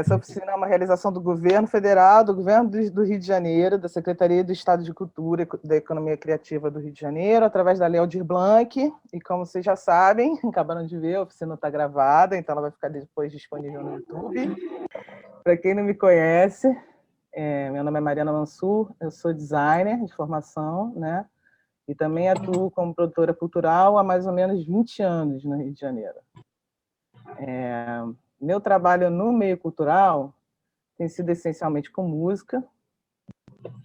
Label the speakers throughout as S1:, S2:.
S1: Essa oficina é uma realização do Governo Federal, do Governo do Rio de Janeiro, da Secretaria do Estado de Cultura e da Economia Criativa do Rio de Janeiro, através da Lei Aldir Blanc. E como vocês já sabem, acabaram de ver, a oficina está gravada, então ela vai ficar depois disponível no YouTube. Para quem não me conhece, meu nome é Mariana Mansur, eu sou designer de formação, né? E também atuo como produtora cultural há mais ou menos 20 anos no Rio de Janeiro. Meu trabalho no meio cultural tem sido essencialmente com música,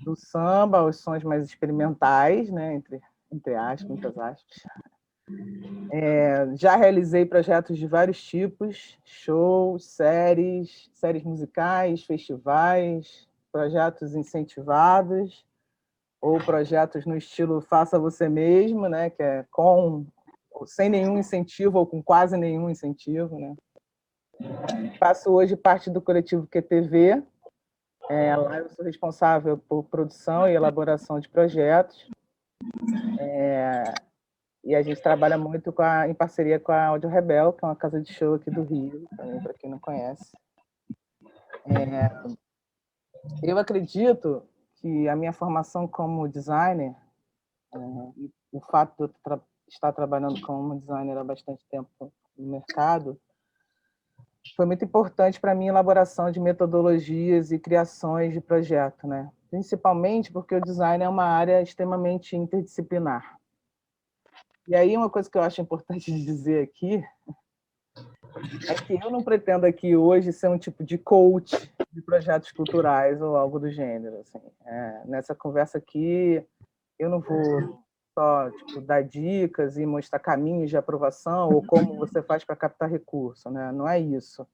S1: do samba aos sons mais experimentais, né, entre aspas, muitas aspas. Já realizei projetos de vários tipos, shows, séries musicais, festivais, projetos incentivados, ou projetos no estilo faça você mesmo, né, que é sem nenhum incentivo ou com quase nenhum incentivo, né. Faço hoje parte do coletivo QTV. Lá eu sou responsável por produção e elaboração de projetos. E a gente trabalha muito em parceria com a Audio Rebel, que é uma casa de show aqui do Rio, também para quem não conhece. Eu acredito que a minha formação como designer, e o fato de eu estar trabalhando como designer há bastante tempo no mercado, foi muito importante para a minha elaboração de metodologias e criações de projeto, né? Principalmente porque o design é uma área extremamente interdisciplinar. E aí uma coisa que eu acho importante de dizer aqui é que eu não pretendo aqui hoje ser um tipo de coach de projetos culturais ou algo do gênero. Assim. Nessa conversa aqui, eu não vou só dar dicas e mostrar caminhos de aprovação ou como você faz para captar recurso, né? Não é isso.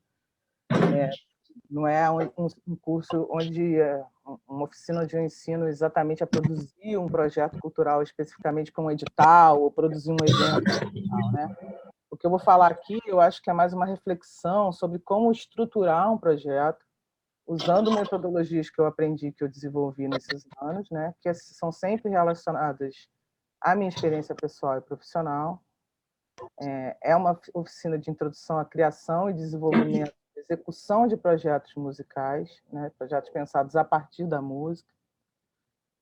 S1: Não é um curso onde uma oficina onde eu ensino exatamente a produzir um projeto cultural especificamente com um edital ou produzir um evento, né? O que eu vou falar aqui, eu acho que é mais uma reflexão sobre como estruturar um projeto usando metodologias que eu aprendi, que eu desenvolvi nesses anos, né? Que são sempre relacionadas à minha experiência pessoal e profissional. É uma oficina de introdução à criação e desenvolvimento, execução de projetos musicais, né? Projetos pensados a partir da música.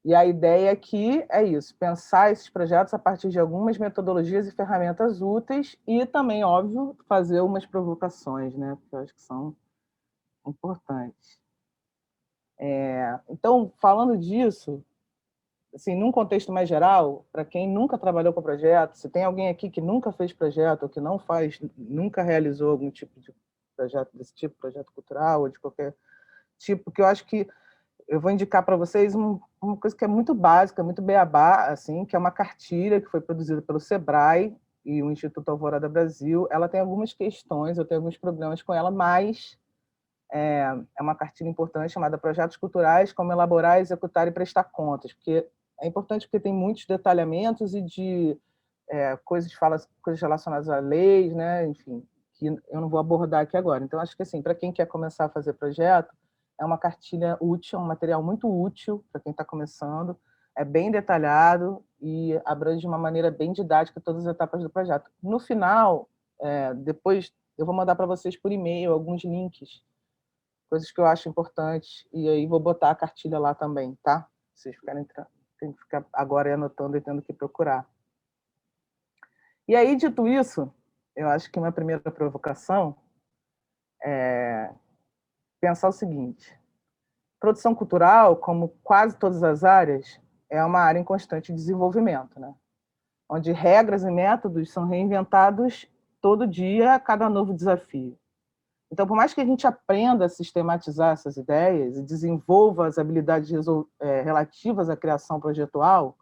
S1: E a ideia aqui é isso, pensar esses projetos a partir de algumas metodologias e ferramentas úteis e também, óbvio, fazer umas provocações, né? Porque eu acho que são importantes. Então, falando disso, assim, num contexto mais geral, para quem nunca trabalhou com projeto, se tem alguém aqui que nunca fez projeto ou que não faz, nunca realizou algum tipo de projeto desse tipo, projeto cultural ou de qualquer tipo, que eu acho que eu vou indicar para vocês uma coisa que é muito básica, muito beabá, assim, que é uma cartilha que foi produzida pelo Sebrae e o Instituto Alvorada Brasil. Ela tem algumas questões, eu tenho alguns programas com ela, mas é uma cartilha importante chamada Projetos Culturais, como elaborar, executar e prestar contas, porque é importante porque tem muitos detalhamentos e de coisas relacionadas a leis, né? Enfim, que eu não vou abordar aqui agora. Então, acho que assim, para quem quer começar a fazer projeto, é uma cartilha útil, um material muito útil para quem está começando, é bem detalhado e abrange de uma maneira bem didática todas as etapas do projeto. No final, depois eu vou mandar para vocês por e-mail alguns links, coisas que eu acho importantes, e aí vou botar a cartilha lá também, tá? Vocês tem que ficar agora anotando e tendo que procurar. E aí, dito isso, eu acho que uma primeira provocação é pensar o seguinte: produção cultural, como quase todas as áreas, é uma área em constante desenvolvimento, né? Onde regras e métodos são reinventados todo dia a cada novo desafio. Então, por mais que a gente aprenda a sistematizar essas ideias e desenvolva as habilidades relativas à criação projetual,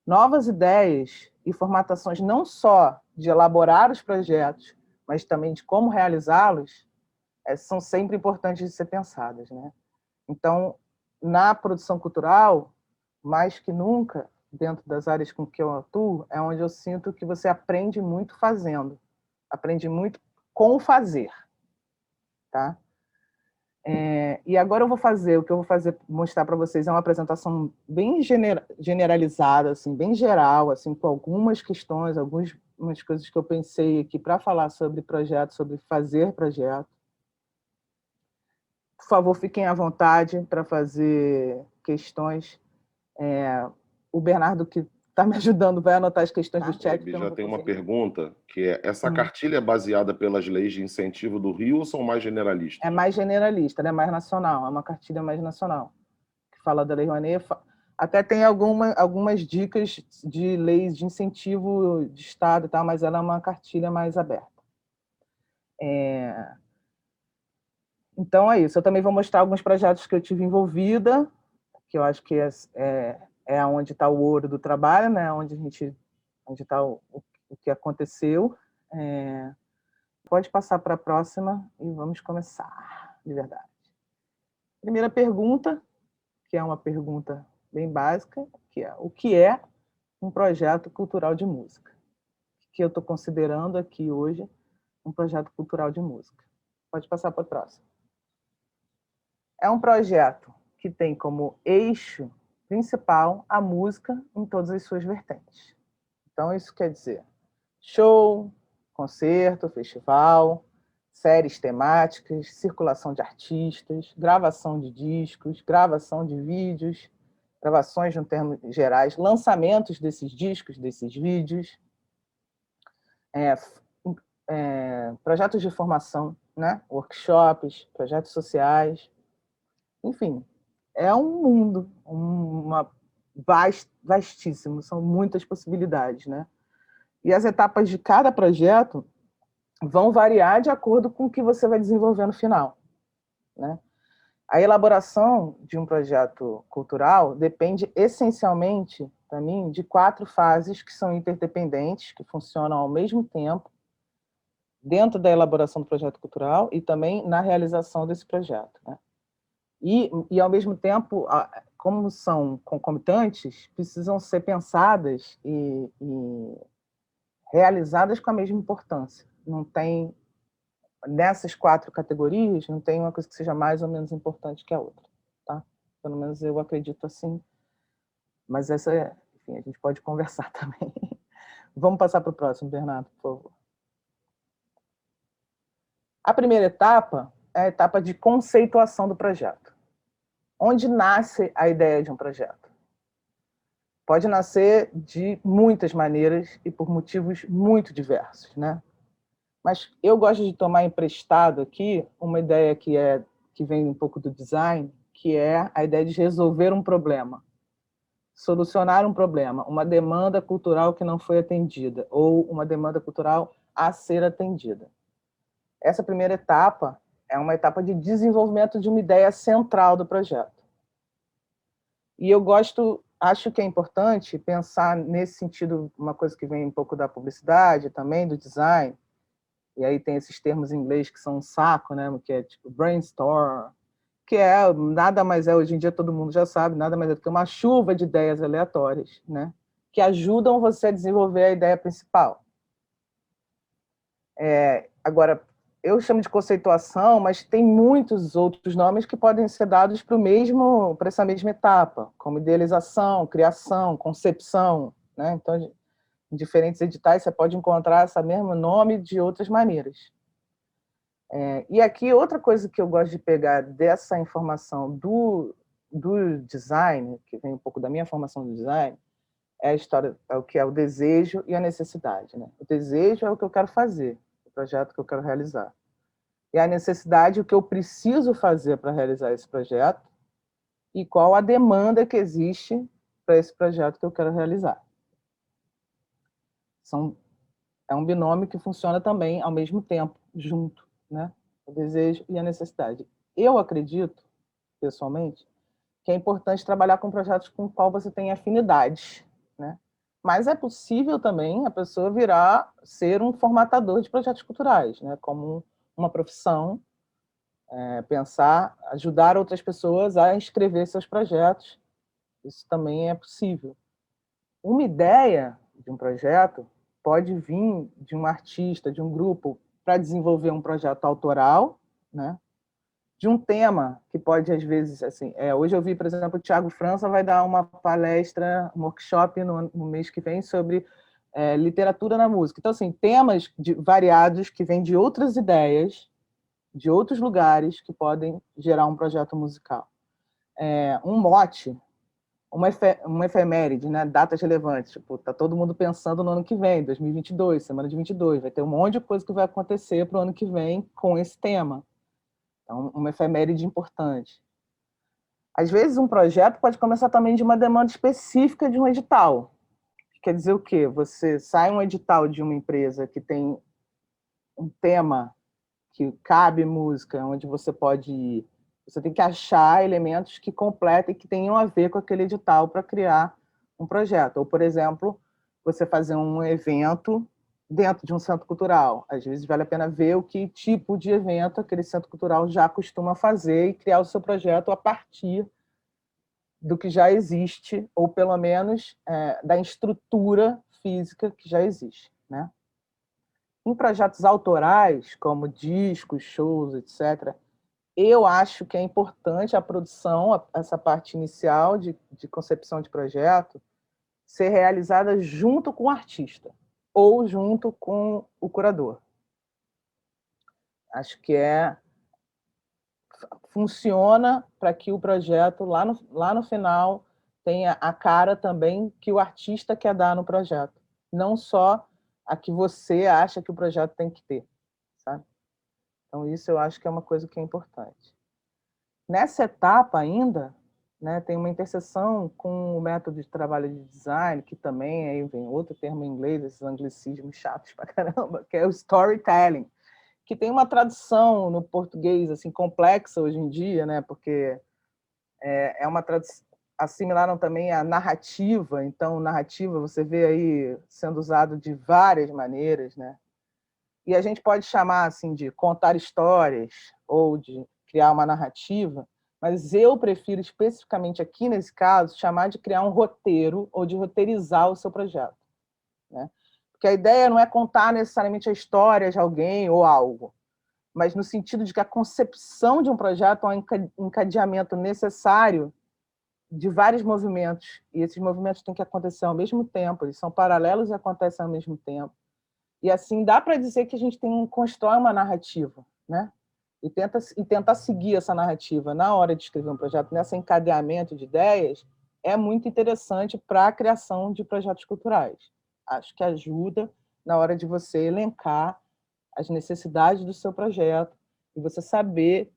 S1: novas ideias e formatações não só de elaborar os projetos, mas também de como realizá-los, são sempre importantes de ser pensadas, né? Então, na produção cultural, mais que nunca, dentro das áreas com que eu atuo, é onde eu sinto que você aprende muito fazendo, aprende muito com o fazer, tá? E agora o que eu vou fazer, mostrar para vocês é uma apresentação bem generalizada, assim, bem geral, assim, com algumas questões, algumas coisas que eu pensei aqui para falar sobre projeto, sobre fazer projeto. Por favor, fiquem à vontade para fazer questões. O Bernardo, que está me ajudando, vai anotar as questões do chat.
S2: Já tem uma pergunta, que é, essa cartilha é baseada pelas leis de incentivo do Rio ou são mais generalistas?
S1: É mais generalista, é mais nacional, é uma cartilha mais nacional, que fala da Lei Rouanet. Até tem algumas dicas de leis de incentivo de Estado, e tal, mas ela é uma cartilha mais aberta. Então é isso. Eu também vou mostrar alguns projetos que eu tive envolvida, que eu acho que é onde está o ouro do trabalho, né? Onde está o que aconteceu. Pode passar para a próxima e vamos começar, de verdade. Primeira pergunta, que é uma pergunta bem básica, que é: o que é um projeto cultural de música? Que eu estou considerando aqui hoje um projeto cultural de música. Pode passar para a próxima. É um projeto que tem como eixo principal a música em todas as suas vertentes. Então, isso quer dizer show, concerto, festival, séries temáticas, circulação de artistas, gravação de discos, gravação de vídeos, gravações, em termos gerais, lançamentos desses discos, desses vídeos, projetos de formação, né? Workshops, projetos sociais, enfim, é um mundo, vastíssimo, são muitas possibilidades, né? E as etapas de cada projeto vão variar de acordo com o que você vai desenvolver no final, né? A elaboração de um projeto cultural depende essencialmente, para mim, de 4 fases que são interdependentes, que funcionam ao mesmo tempo dentro da elaboração do projeto cultural e também na realização desse projeto, né? E, ao mesmo tempo, como são concomitantes, precisam ser pensadas e realizadas com a mesma importância. Não tem, nessas 4 categorias, não tem uma coisa que seja mais ou menos importante que a outra. Tá? Pelo menos eu acredito assim. Mas enfim, a gente pode conversar também. Vamos passar para o próximo, Bernardo, por favor. A primeira etapa é a etapa de conceituação do projeto. Onde nasce a ideia de um projeto? Pode nascer de muitas maneiras e por motivos muito diversos, né? Mas eu gosto de tomar emprestado aqui uma ideia que vem um pouco do design, que é a ideia de resolver um problema, solucionar um problema, uma demanda cultural que não foi atendida ou uma demanda cultural a ser atendida. Essa primeira etapa é uma etapa de desenvolvimento de uma ideia central do projeto. E eu acho que é importante pensar nesse sentido, uma coisa que vem um pouco da publicidade, também do design, e aí tem esses termos em inglês que são um saco, né? Que é tipo brainstorm, que nada mais hoje em dia todo mundo já sabe, nada mais é do que uma chuva de ideias aleatórias, né? Que ajudam você a desenvolver a ideia principal. Agora, eu chamo de conceituação, mas tem muitos outros nomes que podem ser dados para essa mesma etapa, como idealização, criação, concepção, né? Então, em diferentes editais você pode encontrar esse mesmo nome de outras maneiras. E aqui, outra coisa que eu gosto de pegar dessa informação do design, que vem um pouco da minha formação do design, é a história, é o que é o desejo e a necessidade, né? O desejo é o que eu quero fazer, o projeto que eu quero realizar. E a necessidade, o que eu preciso fazer para realizar esse projeto e qual a demanda que existe para esse projeto que eu quero realizar. É um binômio que funciona também ao mesmo tempo, junto, né? O desejo e a necessidade. Eu acredito, pessoalmente, que é importante trabalhar com projetos com o qual você tem afinidade, né? Mas é possível também a pessoa ser um formatador de projetos culturais, né? Como uma profissão, pensar, ajudar outras pessoas a escrever seus projetos. Isso também é possível. Uma ideia de um projeto pode vir de um artista, de um grupo, para desenvolver um projeto autoral, né? De um tema que pode, às vezes, assim... hoje eu vi, por exemplo, o Thiago França vai dar uma palestra, um workshop no mês que vem sobre literatura na música. Então, assim, temas variados que vêm de outras ideias, de outros lugares que podem gerar um projeto musical. Um mote, uma efeméride, né? Datas relevantes. Tipo, tá todo mundo pensando no ano que vem, 2022, semana de 22. Vai ter um monte de coisa que vai acontecer para o ano que vem com esse tema. Então, uma efeméride importante. Às vezes, um projeto pode começar também de uma demanda específica de um edital. Quer dizer o quê? Você sai um edital de uma empresa que tem um tema que cabe música, onde você pode ir. Você tem que achar elementos que completem, que tenham a ver com aquele edital para criar um projeto. Ou, por exemplo, você fazer um evento dentro de um centro cultural. Às vezes vale a pena ver o que tipo de evento aquele centro cultural já costuma fazer e criar o seu projeto a partir do que já existe, ou pelo menos da estrutura física que já existe, né? Em projetos autorais, como discos, shows, etc., eu acho que é importante a produção, essa parte inicial de concepção de projeto, ser realizada junto com o artista ou junto com o curador. Acho que funciona para que o projeto, lá no final, tenha a cara também que o artista quer dar no projeto, não só a que você acha que o projeto tem que ter, sabe? Então, isso eu acho que é uma coisa que é importante. Nessa etapa ainda, né, tem uma interseção com o método de trabalho de design, que também aí vem outro termo em inglês, esses anglicismos chatos pra caramba, que é o storytelling, que tem uma tradução no português assim complexa hoje em dia, né, porque é uma tradução, assimilaram também a narrativa, então narrativa você vê aí sendo usado de várias maneiras, né? E a gente pode chamar assim de contar histórias ou de criar uma narrativa, mas eu prefiro especificamente aqui nesse caso chamar de criar um roteiro ou de roteirizar o seu projeto, né? Porque a ideia não é contar necessariamente a história de alguém ou algo, mas no sentido de que a concepção de um projeto é um encadeamento necessário de vários movimentos, e esses movimentos têm que acontecer ao mesmo tempo, eles são paralelos e acontecem ao mesmo tempo. E assim dá para dizer que a gente constrói uma narrativa, né? E tentar seguir essa narrativa na hora de escrever um projeto, nesse encadeamento de ideias, é muito interessante para a criação de projetos culturais. Acho que ajuda na hora de você elencar as necessidades do seu projeto e você saber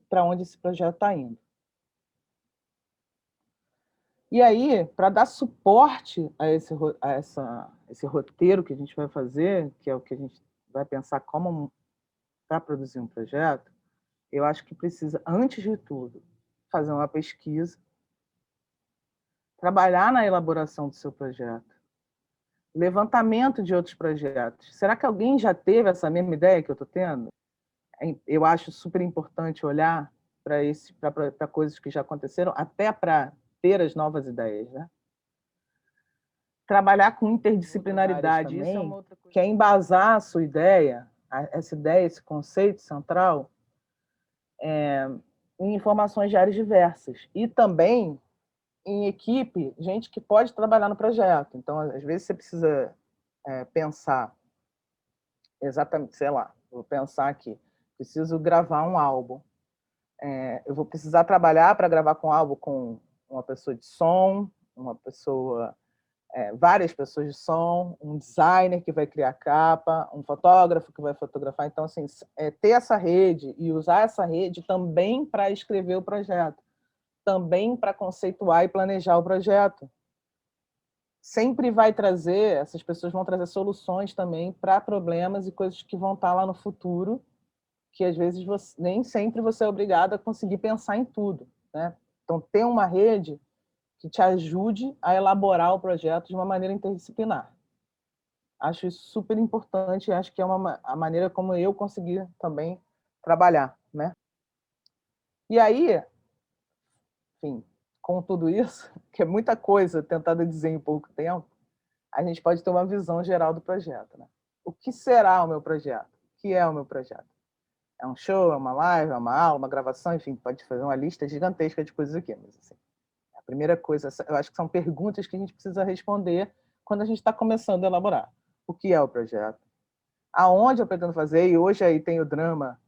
S1: para onde esse projeto está indo. E aí, para dar suporte a esse roteiro que a gente vai fazer, que é o que a gente vai pensar como para produzir um projeto, eu acho que precisa, antes de tudo, fazer uma pesquisa, trabalhar na elaboração do seu projeto, levantamento de outros projetos. Será que alguém já teve essa mesma ideia que eu estou tendo? Eu acho super importante olhar para coisas que já aconteceram, até para ter as novas ideias, né? Trabalhar com interdisciplinaridade, isso é uma outra coisa, que é embasar a sua ideia, essa ideia, esse conceito central, em informações de áreas diversas. E também em equipe, gente que pode trabalhar no projeto. Então, às vezes, você precisa pensar exatamente, sei lá, vou pensar aqui, preciso gravar um álbum. Eu vou precisar trabalhar para gravar com um álbum com uma pessoa de som, várias pessoas de som, um designer que vai criar capa, um fotógrafo que vai fotografar. Então, assim, ter essa rede e usar essa rede também para escrever o projeto, também para conceituar e planejar o projeto. Sempre vai trazer, essas pessoas vão trazer soluções também para problemas e coisas que vão estar lá no futuro, que às vezes nem sempre você é obrigado a conseguir pensar em tudo, né? Então, ter uma rede que te ajude a elaborar o projeto de uma maneira interdisciplinar. Acho isso super importante e acho que é a maneira como eu consegui também trabalhar, né? E aí, enfim, com tudo isso, que é muita coisa tentada dizer em pouco tempo, a gente pode ter uma visão geral do projeto, né? O que será o meu projeto? O que é o meu projeto? É um show, é uma live, é uma aula, uma gravação, enfim, pode fazer uma lista gigantesca de coisas aqui, mas assim, a primeira coisa, eu acho que são perguntas que a gente precisa responder quando a gente está começando a elaborar. O que é o projeto? Aonde eu pretendo fazer? E hoje aí tem o drama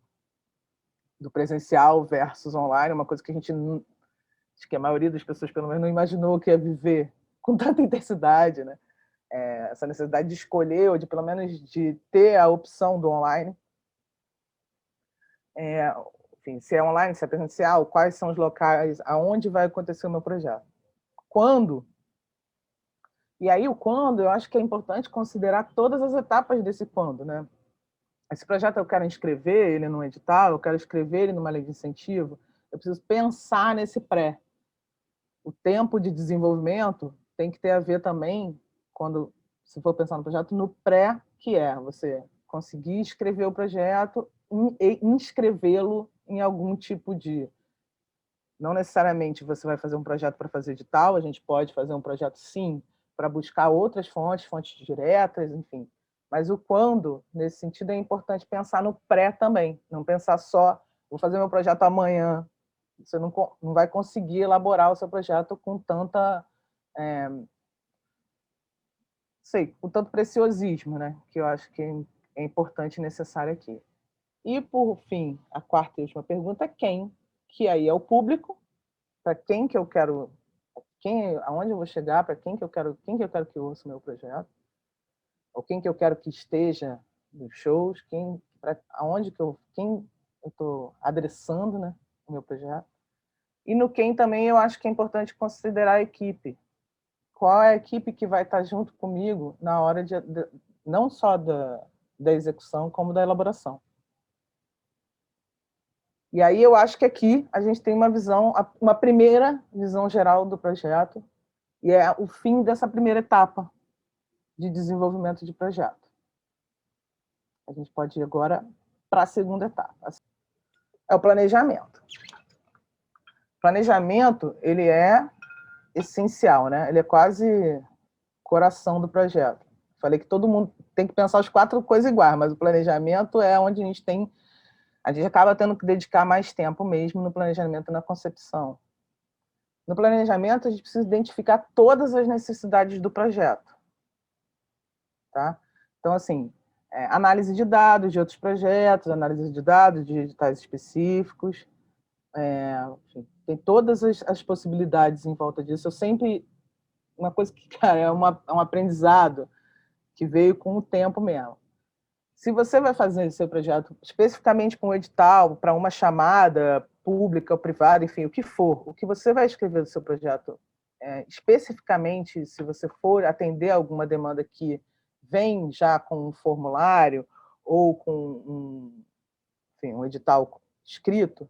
S1: do presencial versus online, uma coisa que a gente, acho que a maioria das pessoas, pelo menos, não imaginou que ia viver com tanta intensidade, né? Essa necessidade de escolher, ou de pelo menos de ter a opção do online. Enfim, se é online, se é presencial, quais são os locais, aonde vai acontecer o meu projeto. Quando? E aí o quando, eu acho que é importante considerar todas as etapas desse quando, né? Esse projeto eu quero inscrever ele num edital, eu quero escrever ele numa lei de incentivo, eu preciso pensar nesse pré. O tempo de desenvolvimento tem que ter a ver também, quando se for pensar no projeto, no pré, que é você conseguir escrever o projeto e inscrevê-lo em algum tipo de... Não necessariamente você vai fazer um projeto para fazer edital, a gente pode fazer um projeto, sim, para buscar outras fontes, fontes diretas, enfim. Mas o quando, nesse sentido, é importante pensar no pré também, não pensar só, vou fazer meu projeto amanhã. Você não vai conseguir elaborar o seu projeto com tanta... com tanto preciosismo, né? Que eu acho que é importante e necessário aqui. E, por fim, a quarta e última pergunta é quem? Que aí é o público, para quem que eu quero, aonde eu vou chegar, para quem que eu quero que ouça o meu projeto, ou quem que eu quero que esteja nos shows, quem eu estou adressando, né, o meu projeto. E no quem também eu acho que é importante considerar a equipe. Qual é a equipe que vai estar junto comigo na hora não só da execução, como da elaboração. E aí eu acho que aqui a gente tem uma primeira visão geral do projeto, e é o fim dessa primeira etapa de desenvolvimento de projeto. A gente pode ir agora para a segunda etapa. É o planejamento. O planejamento, ele é essencial, né? Ele é quase coração do projeto. Falei que todo mundo tem que pensar as 4 coisas iguais, mas o planejamento é onde a gente acaba tendo que dedicar mais tempo mesmo no planejamento e na concepção. No planejamento, a gente precisa identificar todas as necessidades do projeto. Tá? Então, assim, análise de dados de outros projetos, análise de dados de editais específicos, enfim, tem todas as possibilidades em volta disso. Uma coisa que, cara, é um aprendizado que veio com o tempo mesmo. Se você vai fazer seu projeto especificamente com um edital, para uma chamada pública ou privada, enfim, o que for, o que você vai escrever do seu projeto, especificamente, se você for atender alguma demanda que vem já com um formulário ou com um edital escrito,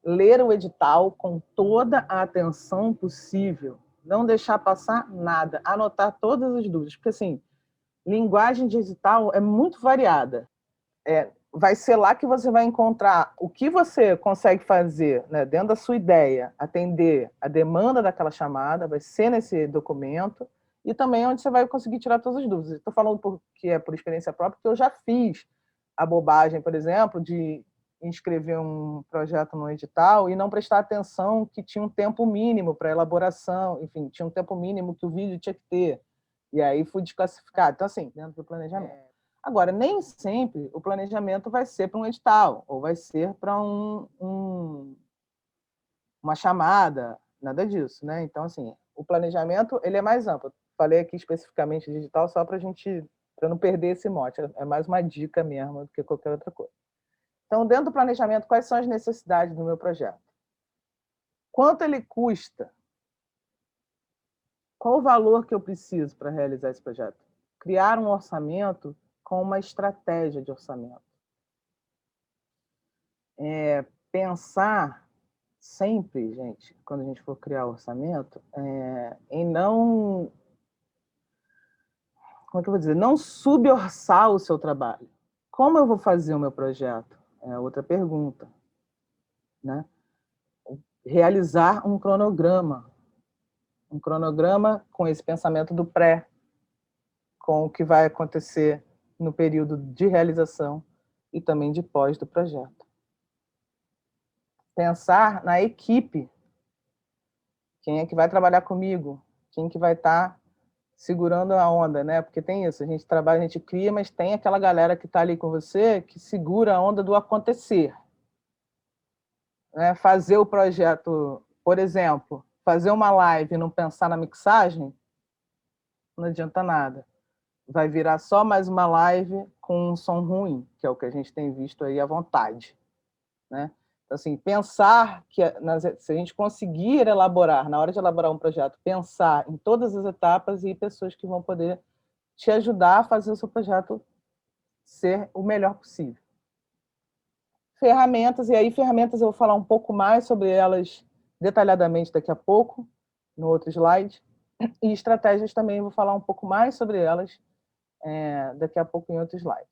S1: ler o edital com toda a atenção possível, não deixar passar nada, anotar todas as dúvidas, porque assim, linguagem de edital é muito variada. Vai ser lá que você vai encontrar o que você consegue fazer, né, dentro da sua ideia, atender a demanda daquela chamada, vai ser nesse documento, e também onde você vai conseguir tirar todas as dúvidas. Estou falando que é por experiência própria, porque eu já fiz a bobagem, por exemplo, de inscrever um projeto no edital e não prestar atenção que tinha um tempo mínimo para elaboração, enfim, tinha um tempo mínimo que o vídeo tinha que ter. E aí fui desclassificado. Então, assim, dentro do planejamento. Agora, nem sempre o planejamento vai ser para um edital, ou vai ser para uma chamada, nada disso, né? Então, assim, o planejamento ele é mais amplo. Falei aqui especificamente de edital só para não perder esse mote. É mais uma dica mesmo do que qualquer outra coisa. Então, dentro do planejamento, quais são as necessidades do meu projeto? Quanto ele custa? Qual o valor que eu preciso para realizar esse projeto? Criar um orçamento com uma estratégia de orçamento. Pensar sempre, gente, quando a gente for criar orçamento, em não... Como é que eu vou dizer? Não suborçar o seu trabalho. Como eu vou fazer o meu projeto? É outra pergunta. Né? Realizar um cronograma. Um cronograma com esse pensamento do pré, com o que vai acontecer no período de realização e também de pós do projeto. Pensar na equipe. Quem é que vai trabalhar comigo? Quem que vai estar segurando a onda, né? Porque tem isso, a gente trabalha, a gente cria, mas tem aquela galera que está ali com você que segura a onda do acontecer. né? Fazer o projeto, por exemplo, fazer uma live e não pensar na mixagem, não adianta nada. Vai virar só mais uma live com um som ruim, que é o que a gente tem visto aí à vontade, né? Então, assim, pensar que se a gente conseguir elaborar, na hora de elaborar um projeto, pensar em todas as etapas e pessoas que vão poder te ajudar a fazer o seu projeto ser o melhor possível. Ferramentas, e aí ferramentas eu vou falar um pouco mais sobre elas detalhadamente daqui a pouco, no outro slide, e estratégias também eu vou falar um pouco mais sobre elas daqui a pouco em outro slide.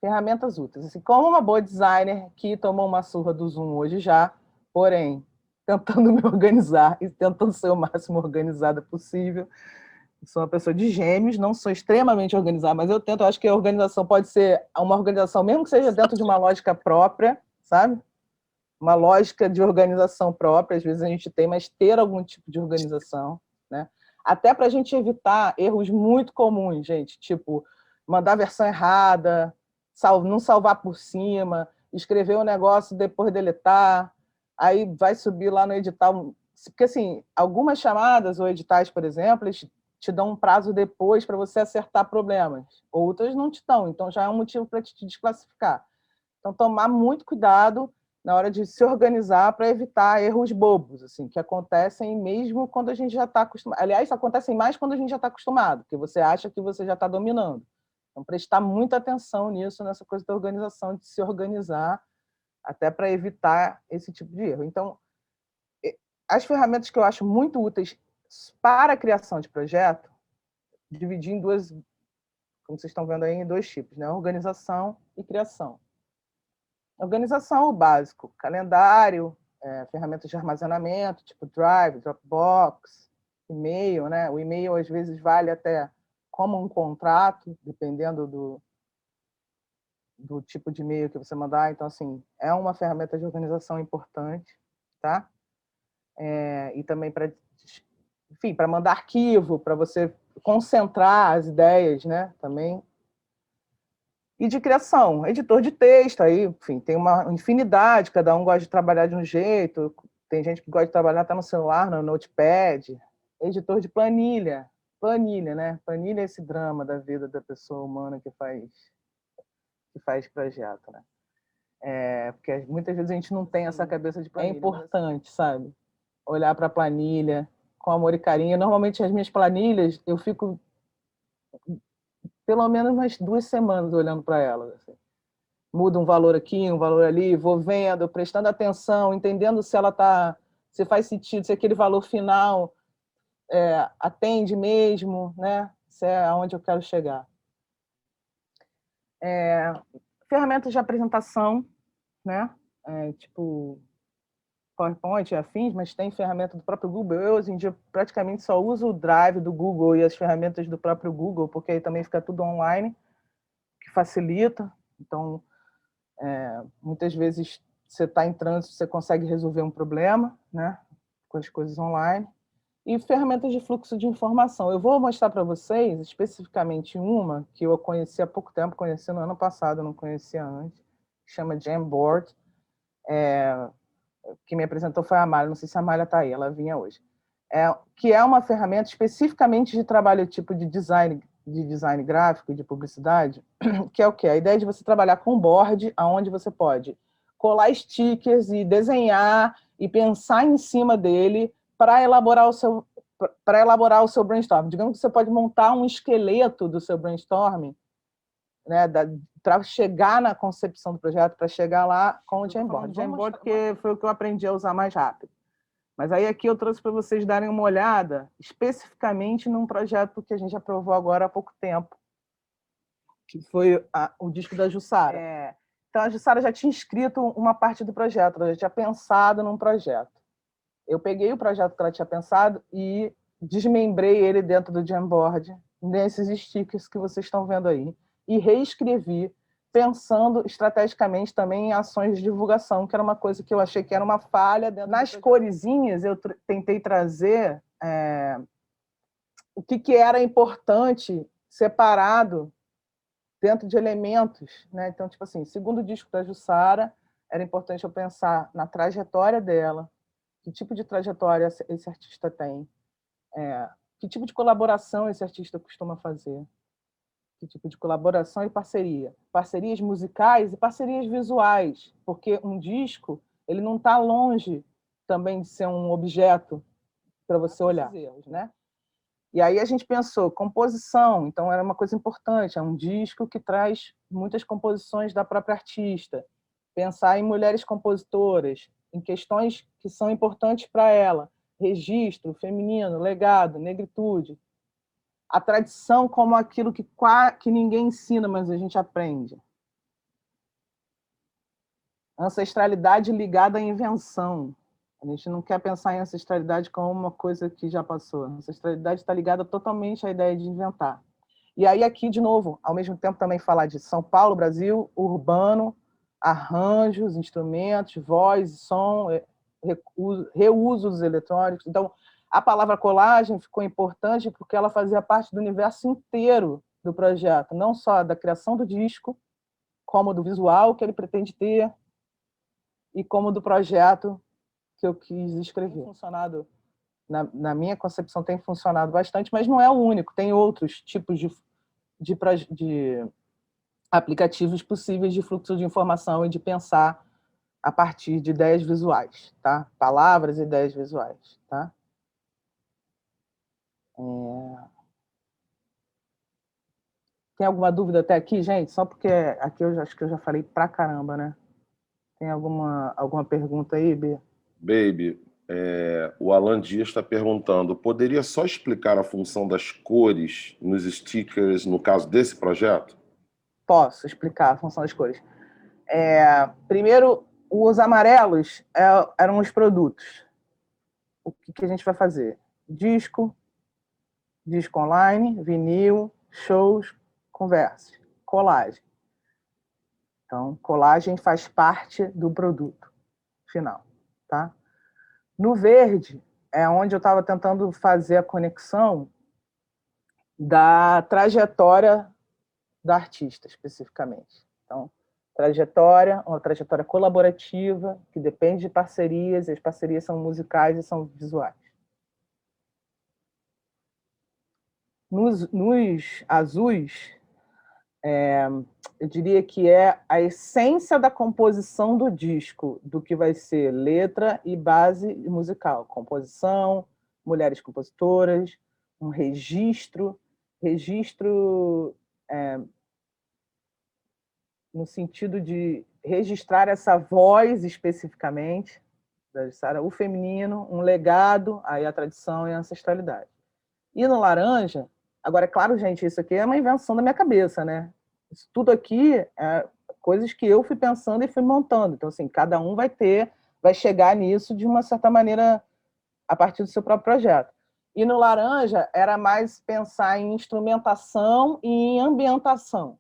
S1: Ferramentas úteis. Assim, como uma boa designer que tomou uma surra do Zoom hoje já, porém, tentando me organizar e tentando ser o máximo organizada possível. Sou uma pessoa de gêmeos, não sou extremamente organizada, mas eu tento, eu acho que a organização pode ser uma organização, mesmo que seja dentro de uma lógica própria, sabe? Uma lógica de organização própria, às vezes a gente tem, mas ter algum tipo de organização, né? Até para a gente evitar erros muito comuns, gente, tipo mandar a versão errada, não salvar por cima, escrever um negócio depois deletar, aí vai subir lá no edital, porque assim, algumas chamadas ou editais, por exemplo, eles te dão um prazo depois para você acertar problemas, outras não te dão, então já é um motivo para te desclassificar. Então, tomar muito cuidado na hora de se organizar para evitar erros bobos, assim, que acontecem mesmo quando a gente já está acostumado. Aliás, acontecem mais quando a gente já está acostumado, porque você acha que você já está dominando. Então, prestar muita atenção nisso, nessa coisa da organização, de se organizar, até para evitar esse tipo de erro. Então, as ferramentas que eu acho muito úteis para a criação de projeto, dividir em duas, como vocês estão vendo aí, em dois tipos, né? Organização e criação. Organização, o básico, calendário, ferramentas de armazenamento, tipo Drive, Dropbox, e-mail, né? O e-mail às vezes vale até como um contrato, dependendo do tipo de e-mail que você mandar. Então, assim, é uma ferramenta de organização importante, tá? E também para, enfim, para mandar arquivo, para você concentrar as ideias, né? Também. E de criação, editor de texto, aí, enfim, tem uma infinidade, cada um gosta de trabalhar de um jeito, tem gente que gosta de trabalhar até no celular, no notepad, editor de planilha, né? Planilha é esse drama da vida da pessoa humana que faz projeto, né? Porque muitas vezes a gente não tem essa cabeça de planilha. É importante, sabe? Olhar para a planilha com amor e carinho. Normalmente as minhas planilhas, eu fico pelo menos umas 2 semanas olhando para elas, assim. Muda um valor aqui, um valor ali, vou vendo, prestando atenção, entendendo se ela se faz sentido, se aquele valor final atende mesmo, né? Se é aonde eu quero chegar. Ferramentas de apresentação, né? Tipo PowerPoint e afins, mas tem ferramenta do próprio Google. Eu, hoje em dia, praticamente só uso o Drive do Google e as ferramentas do próprio Google, porque aí também fica tudo online, que facilita. Então, muitas vezes você está em trânsito, você consegue resolver um problema, né, com as coisas online. E ferramentas de fluxo de informação. Eu vou mostrar para vocês especificamente uma que eu conheci há pouco tempo, conheci no ano passado, não conhecia antes, que chama Jamboard. Que me apresentou foi a Amália, não sei se a Amália está aí, ela vinha hoje. Que é uma ferramenta especificamente de trabalho tipo de design gráfico e de publicidade, que é o quê? A ideia de você trabalhar com board, onde você pode colar stickers e desenhar e pensar em cima dele para elaborar o seu brainstorm. Digamos que você pode montar um esqueleto do seu brainstorming, né, para chegar na concepção do projeto, para chegar lá com o Jamboard. Jamboard porque foi o que eu aprendi a usar mais rápido. Mas aí aqui eu trouxe para vocês darem uma olhada especificamente num projeto que a gente aprovou agora há pouco tempo, que foi o disco da Jussara. Então a Jussara já tinha escrito uma parte do projeto, ela já tinha pensado num projeto. Eu peguei o projeto que ela tinha pensado e desmembrei ele dentro do Jamboard, nesses stickers que vocês estão vendo aí, e reescrevi, pensando estrategicamente também em ações de divulgação, que era uma coisa que eu achei que era uma falha. Nas coresinhas, eu tentei trazer o que era importante separado dentro de elementos, né? Então, tipo assim, segundo disco da Jussara, era importante eu pensar na trajetória dela, que tipo de trajetória esse artista tem, que tipo de colaboração esse artista costuma fazer, que tipo de colaboração e parceria. Parcerias musicais e parcerias visuais, porque um disco ele não está longe também de ser um objeto para você olhar, né? E aí a gente pensou, composição, então era uma coisa importante, é um disco que traz muitas composições da própria artista. Pensar em mulheres compositoras, em questões que são importantes para ela, registro, feminino, legado, negritude. A tradição como aquilo que ninguém ensina, mas a gente aprende. Ancestralidade ligada à invenção. A gente não quer pensar em ancestralidade como uma coisa que já passou. A ancestralidade está ligada totalmente à ideia de inventar. E aí aqui, de novo, ao mesmo tempo também falar de São Paulo, Brasil, urbano, arranjos, instrumentos, voz, som, reuso dos eletrônicos. Então, a palavra colagem ficou importante porque ela fazia parte do universo inteiro do projeto, não só da criação do disco, como do visual que ele pretende ter e como do projeto que eu quis escrever. Tem funcionado, na minha concepção, tem funcionado bastante, mas não é o único. Tem outros tipos de aplicativos possíveis de fluxo de informação e de pensar a partir de ideias visuais, tá? Palavras e ideias visuais, tá? Tem alguma dúvida até aqui, gente? Só porque aqui eu acho que eu já falei pra caramba, né? Tem alguma pergunta aí, Bia?
S2: Baby, o Alan Dias está perguntando, poderia só explicar a função das cores nos stickers no caso desse projeto?
S1: Posso explicar a função das cores. Primeiro, os amarelos eram os produtos. O que a gente vai fazer? Disco online, vinil, shows, conversas, colagem. Então, colagem faz parte do produto final, tá? No verde é onde eu estava tentando fazer a conexão da trajetória da artista, especificamente. Então, uma trajetória colaborativa, que depende de parcerias, e as parcerias são musicais e são visuais. Nos azuis, eu diria que é a essência da composição do disco, do que vai ser letra e base musical. Composição, mulheres compositoras, um registro no sentido de registrar essa voz especificamente, o feminino, um legado, aí a tradição e a ancestralidade. E no laranja, agora, é claro, gente, isso aqui é uma invenção da minha cabeça, né? Isso tudo aqui é coisas que eu fui pensando e fui montando. Então, assim, cada um vai chegar nisso de uma certa maneira a partir do seu próprio projeto. E no laranja era mais pensar em instrumentação e em ambientação.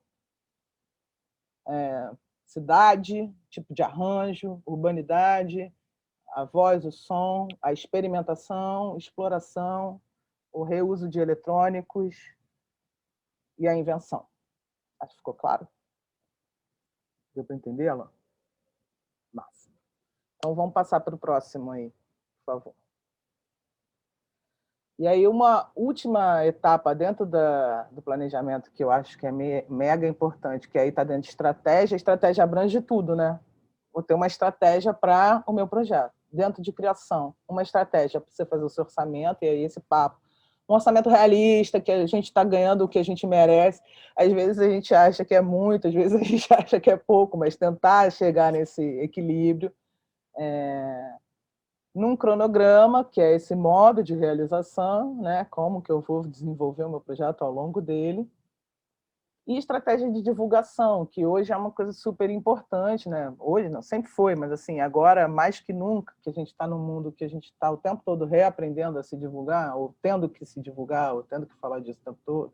S1: Cidade, tipo de arranjo, urbanidade, a voz, o som, a experimentação, exploração, o reuso de eletrônicos e a invenção. Acho que ficou claro? Deu para entendê-la? Massa. Então vamos passar para o próximo aí, por favor. E aí uma última etapa dentro do planejamento que eu acho que é mega importante, que aí está dentro de estratégia. A estratégia abrange tudo, né? Vou ter uma estratégia para o meu projeto. Dentro de criação, uma estratégia para você fazer o seu orçamento, e aí esse papo. Um orçamento realista, que a gente está ganhando o que a gente merece. Às vezes a gente acha que é muito, às vezes a gente acha que é pouco, mas tentar chegar nesse equilíbrio. Num cronograma, que é esse modo de realização, né? Como que eu vou desenvolver o meu projeto ao longo dele. E estratégia de divulgação, que hoje é uma coisa super importante, né? Hoje não, sempre foi, mas assim, agora mais que nunca, que a gente está num mundo que a gente está o tempo todo reaprendendo a se divulgar, ou tendo que se divulgar, ou tendo que falar disso o tempo todo.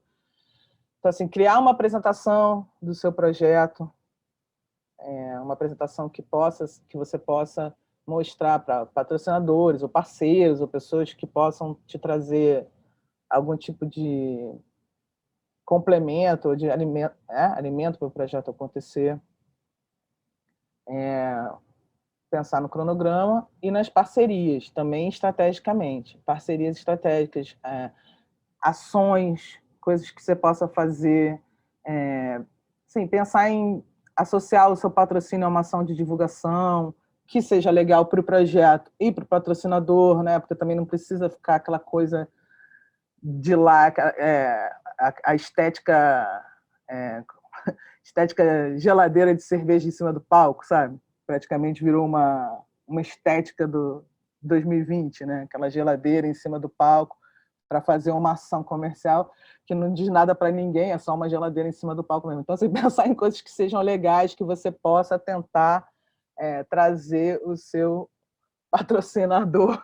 S1: Então, assim, criar uma apresentação do seu projeto, uma apresentação que você possa mostrar para patrocinadores, ou parceiros, ou pessoas que possam te trazer algum tipo de complemento ou de alimento para o projeto acontecer. pensar no cronograma e nas parcerias, também estrategicamente. Parcerias estratégicas, ações, coisas que você possa fazer. Sim, pensar em associar o seu patrocínio a uma ação de divulgação, que seja legal para o projeto e para o patrocinador, né? Porque também não precisa ficar aquela coisa de lá, a estética, estética geladeira de cerveja em cima do palco, sabe? Praticamente virou uma estética do 2020, né? Aquela geladeira em cima do palco para fazer uma ação comercial que não diz nada para ninguém, é só uma geladeira em cima do palco mesmo. Então, você pensar em coisas que sejam legais, que você possa tentar trazer o seu patrocinador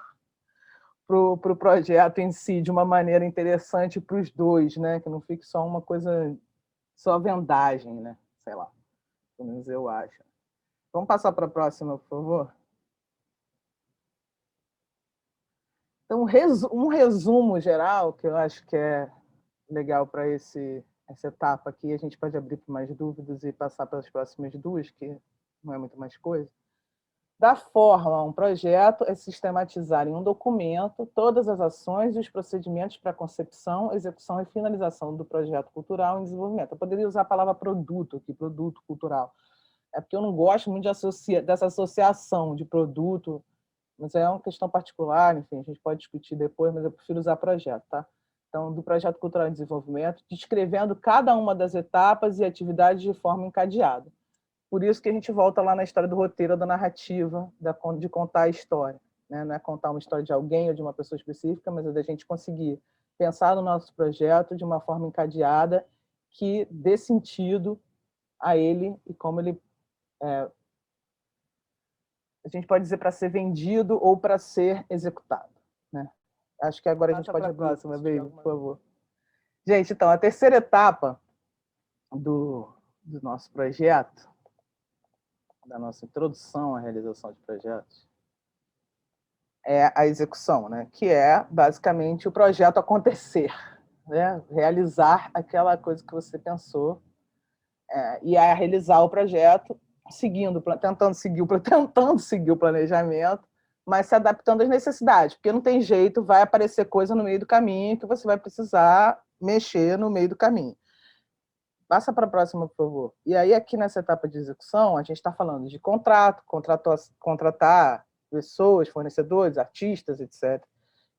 S1: para o projeto em si, de uma maneira interessante para os dois, né? Que não fique só uma coisa, só vendagem, né? Sei lá, pelo menos eu acho. Vamos passar para a próxima, por favor? Então, um resumo geral, que eu acho que é legal para essa etapa aqui, a gente pode abrir para mais dúvidas e passar pelas próximas duas, que não é muito mais coisa. Dar forma a um projeto é sistematizar em um documento todas as ações e os procedimentos para a concepção, execução e finalização do projeto cultural em desenvolvimento. Eu poderia usar a palavra produto aqui, produto cultural. É porque eu não gosto muito dessa associação de produto, mas é uma questão particular, enfim, a gente pode discutir depois, mas eu prefiro usar projeto, tá? Então, do projeto cultural em desenvolvimento, descrevendo cada uma das etapas e atividades de forma encadeada. Por isso que a gente volta lá na história do roteiro, da narrativa, de contar a história. Né? Não é contar uma história de alguém ou de uma pessoa específica, mas é da gente conseguir pensar no nosso projeto de uma forma encadeada que dê sentido a ele e como ele... a gente pode dizer para ser vendido ou para ser executado. Né? Acho que agora a gente pode abrir a próxima, baby, por favor. Gente, então, a terceira etapa do nosso projeto, da nossa introdução à realização de projetos, é a execução, né? Que é, basicamente, o projeto acontecer, né? Realizar aquela coisa que você pensou, e a realizar o projeto, tentando seguir o planejamento, mas se adaptando às necessidades, porque não tem jeito, vai aparecer coisa no meio do caminho que você vai precisar mexer no meio do caminho. Passa para a próxima, por favor. E aí, aqui nessa etapa de execução, a gente está falando de contratar pessoas, fornecedores, artistas, etc.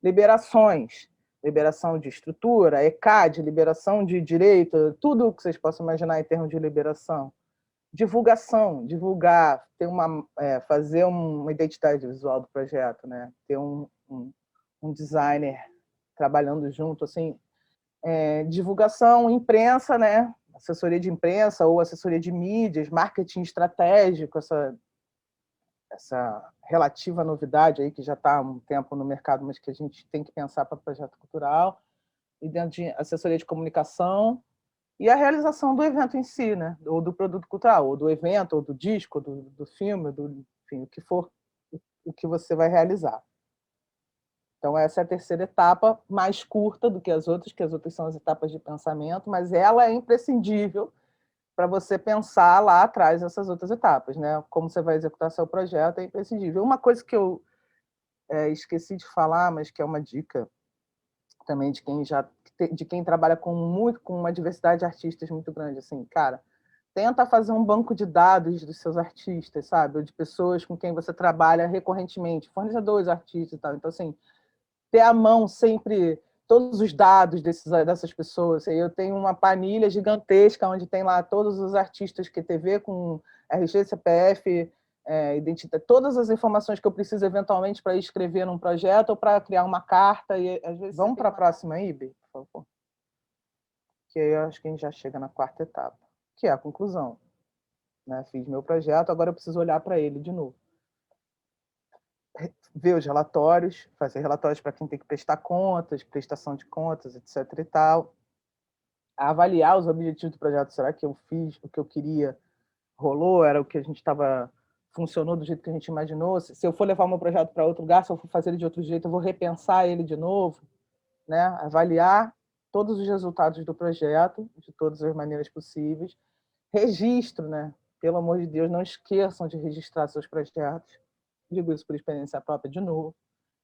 S1: Liberações, liberação de estrutura, ECAD, liberação de direito, tudo o que vocês possam imaginar em termos de liberação. Divulgação, divulgar, fazer uma identidade visual do projeto, né? Ter um designer trabalhando junto, assim, divulgação, imprensa, né? Assessoria de imprensa ou assessoria de mídias, marketing estratégico, essa relativa novidade aí que já está há um tempo no mercado, mas que a gente tem que pensar para projeto cultural, e dentro de assessoria de comunicação e a realização do evento em si, né? Ou do produto cultural, ou do evento, ou do disco, do filme, enfim, o que for, o que você vai realizar. Então, essa é a terceira etapa, mais curta do que as outras são as etapas de pensamento, mas ela é imprescindível para você pensar lá atrás essas outras etapas, né? Como você vai executar seu projeto é imprescindível. Uma coisa que eu esqueci de falar, mas que é uma dica também de quem trabalha com uma diversidade de artistas muito grande, assim, cara, tenta fazer um banco de dados dos seus artistas, sabe? Ou de pessoas com quem você trabalha recorrentemente, fornecedores, artistas e tal. Então, assim, ter à mão sempre todos os dados dessas pessoas. Eu tenho uma planilha gigantesca onde tem lá todos os artistas QTV com RG, CPF, identidade, todas as informações que eu preciso eventualmente para escrever num projeto ou para criar uma carta. E às vezes vamos para a próxima aí, Bi, por favor. Que aí eu acho que a gente já chega na quarta etapa, que é a conclusão. Né? Fiz meu projeto, agora eu preciso olhar para ele de novo. Ver os relatórios, fazer relatórios para quem tem que prestar contas, prestação de contas, etc. e tal. Avaliar os objetivos do projeto. Será que eu fiz o que eu queria? Rolou? Era o que a gente estava... Funcionou do jeito que a gente imaginou? Se eu for levar o meu projeto para outro lugar, se eu for fazer ele de outro jeito, eu vou repensar ele de novo. Né? Avaliar todos os resultados do projeto, de todas as maneiras possíveis. Registro, né? pelo amor de Deus, não esqueçam de registrar seus projetos. Digo isso por experiência própria de novo.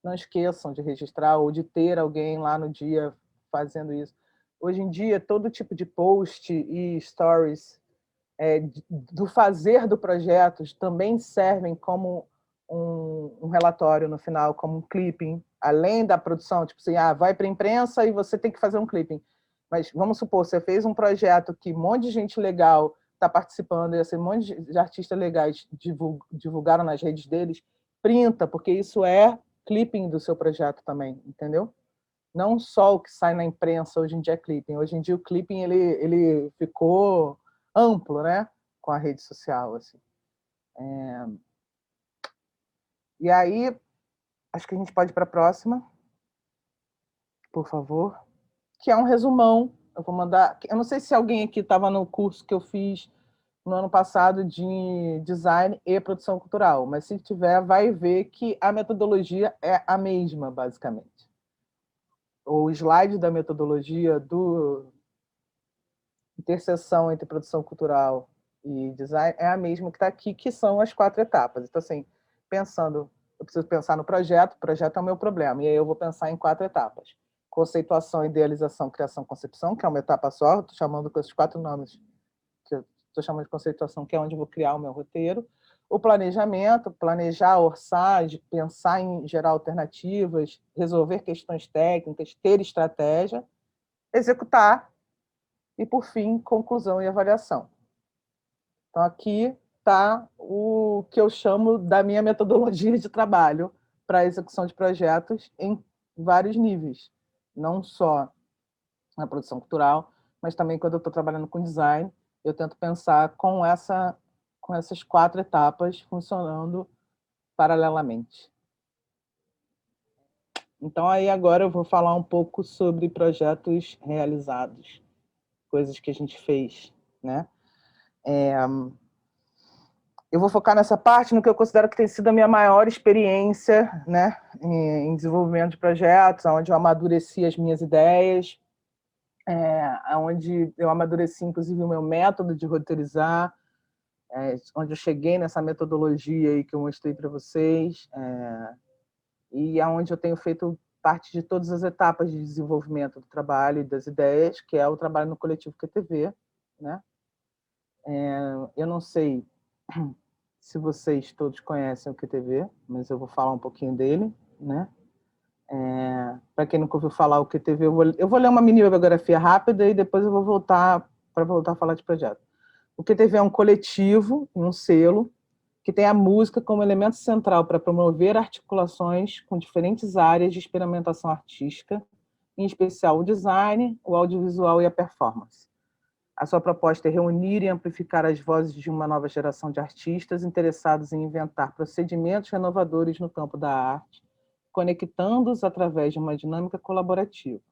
S1: Não esqueçam de registrar ou de ter alguém lá no dia fazendo isso. Hoje em dia, todo tipo de post e stories do fazer do projeto também servem como um relatório no final, como um clipping, além da produção, tipo assim, vai para a imprensa e você tem que fazer um clipping. Mas vamos supor, você fez um projeto que um monte de gente legal está participando, e assim, um monte de artistas legais divulgaram nas redes deles, printa, porque isso é clipping do seu projeto também, entendeu? Não só o que sai na imprensa hoje em dia é clipping. Hoje em dia o clipping ele ficou amplo, né? Com a rede social, assim. E aí, acho que a gente pode ir para a próxima, por favor, que é um resumão. Eu vou mandar. Eu não sei se alguém aqui estava no curso que eu fiz no ano passado de design e produção cultural, mas se tiver, vai ver que a metodologia é a mesma, basicamente. O slide da metodologia do interseção entre produção cultural e design é a mesma que está aqui, que são as 4 etapas. Então, assim, pensando, eu preciso pensar no projeto, o projeto é o meu problema, e aí eu vou pensar em 4 etapas. Conceituação, idealização, criação, concepção, que é uma etapa só, estou chamando com esses 4 nomes, que eu estou chamando de conceituação, que é onde eu vou criar o meu roteiro. O planejamento, planejar, orçar, de pensar em gerar alternativas, resolver questões técnicas, ter estratégia. Executar, e, por fim, conclusão e avaliação. Então, aqui está o que eu chamo da minha metodologia de trabalho para a execução de projetos em vários níveis, não só na produção cultural, mas também quando eu estou trabalhando com design, eu tento pensar com essas 4 etapas funcionando paralelamente. Então, aí agora eu vou falar um pouco sobre projetos realizados, coisas que a gente fez, né? Eu vou focar nessa parte no que eu considero que tem sido a minha maior experiência, né, em desenvolvimento de projetos, onde eu amadureci as minhas ideias, onde eu amadureci, inclusive, o meu método de roteirizar, onde eu cheguei nessa metodologia aí que eu mostrei para vocês, e aonde eu tenho feito parte de todas as etapas de desenvolvimento do trabalho e das ideias, que é o trabalho no coletivo QTV, né? Eu não sei se vocês todos conhecem o QTV, mas eu vou falar um pouquinho dele, né? Para quem nunca ouviu falar o QTV, eu vou ler uma mini biografia rápida e depois eu vou voltar a falar de projeto. O QTV é um coletivo, um selo, que tem a música como elemento central para promover articulações com diferentes áreas de experimentação artística, em especial o design, o audiovisual e a performance. A sua proposta é reunir e amplificar as vozes de uma nova geração de artistas interessados em inventar procedimentos renovadores no campo da arte, conectando-os através de uma dinâmica colaborativa.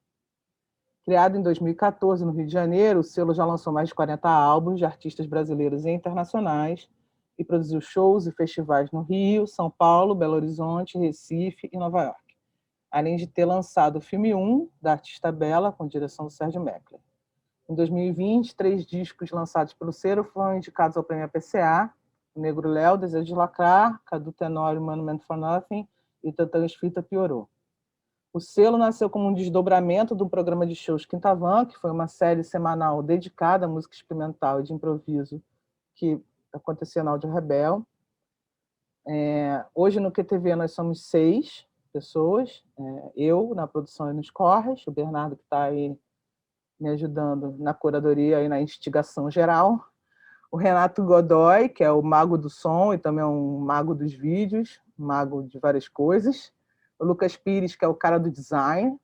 S1: Criado em 2014 no Rio de Janeiro, o selo já lançou mais de 40 álbuns de artistas brasileiros e internacionais e produziu shows e festivais no Rio, São Paulo, Belo Horizonte, Recife e Nova York, além de ter lançado o filme 1, da artista Bela, com direção do Sérgio Meckler. Em 2020, 3 discos lançados pelo selo foram indicados ao prêmio APCA: O Negro Léo, Desejo de Lacrar, Cadu Tenório, Monument for Nothing e Tantãs Fita Piorou. O selo nasceu como um desdobramento do programa de shows Quintavan, que foi uma série semanal dedicada à música experimental e de improviso que acontecia na Áudio Rebel. Hoje no QTV nós somos 6 pessoas, eu na produção e nos corres, o Bernardo que está aí me ajudando na curadoria e na instigação geral, o Renato Godoy, que é o mago do som e também é um mago dos vídeos, mago de várias coisas, o Lucas Pires, que é o cara do design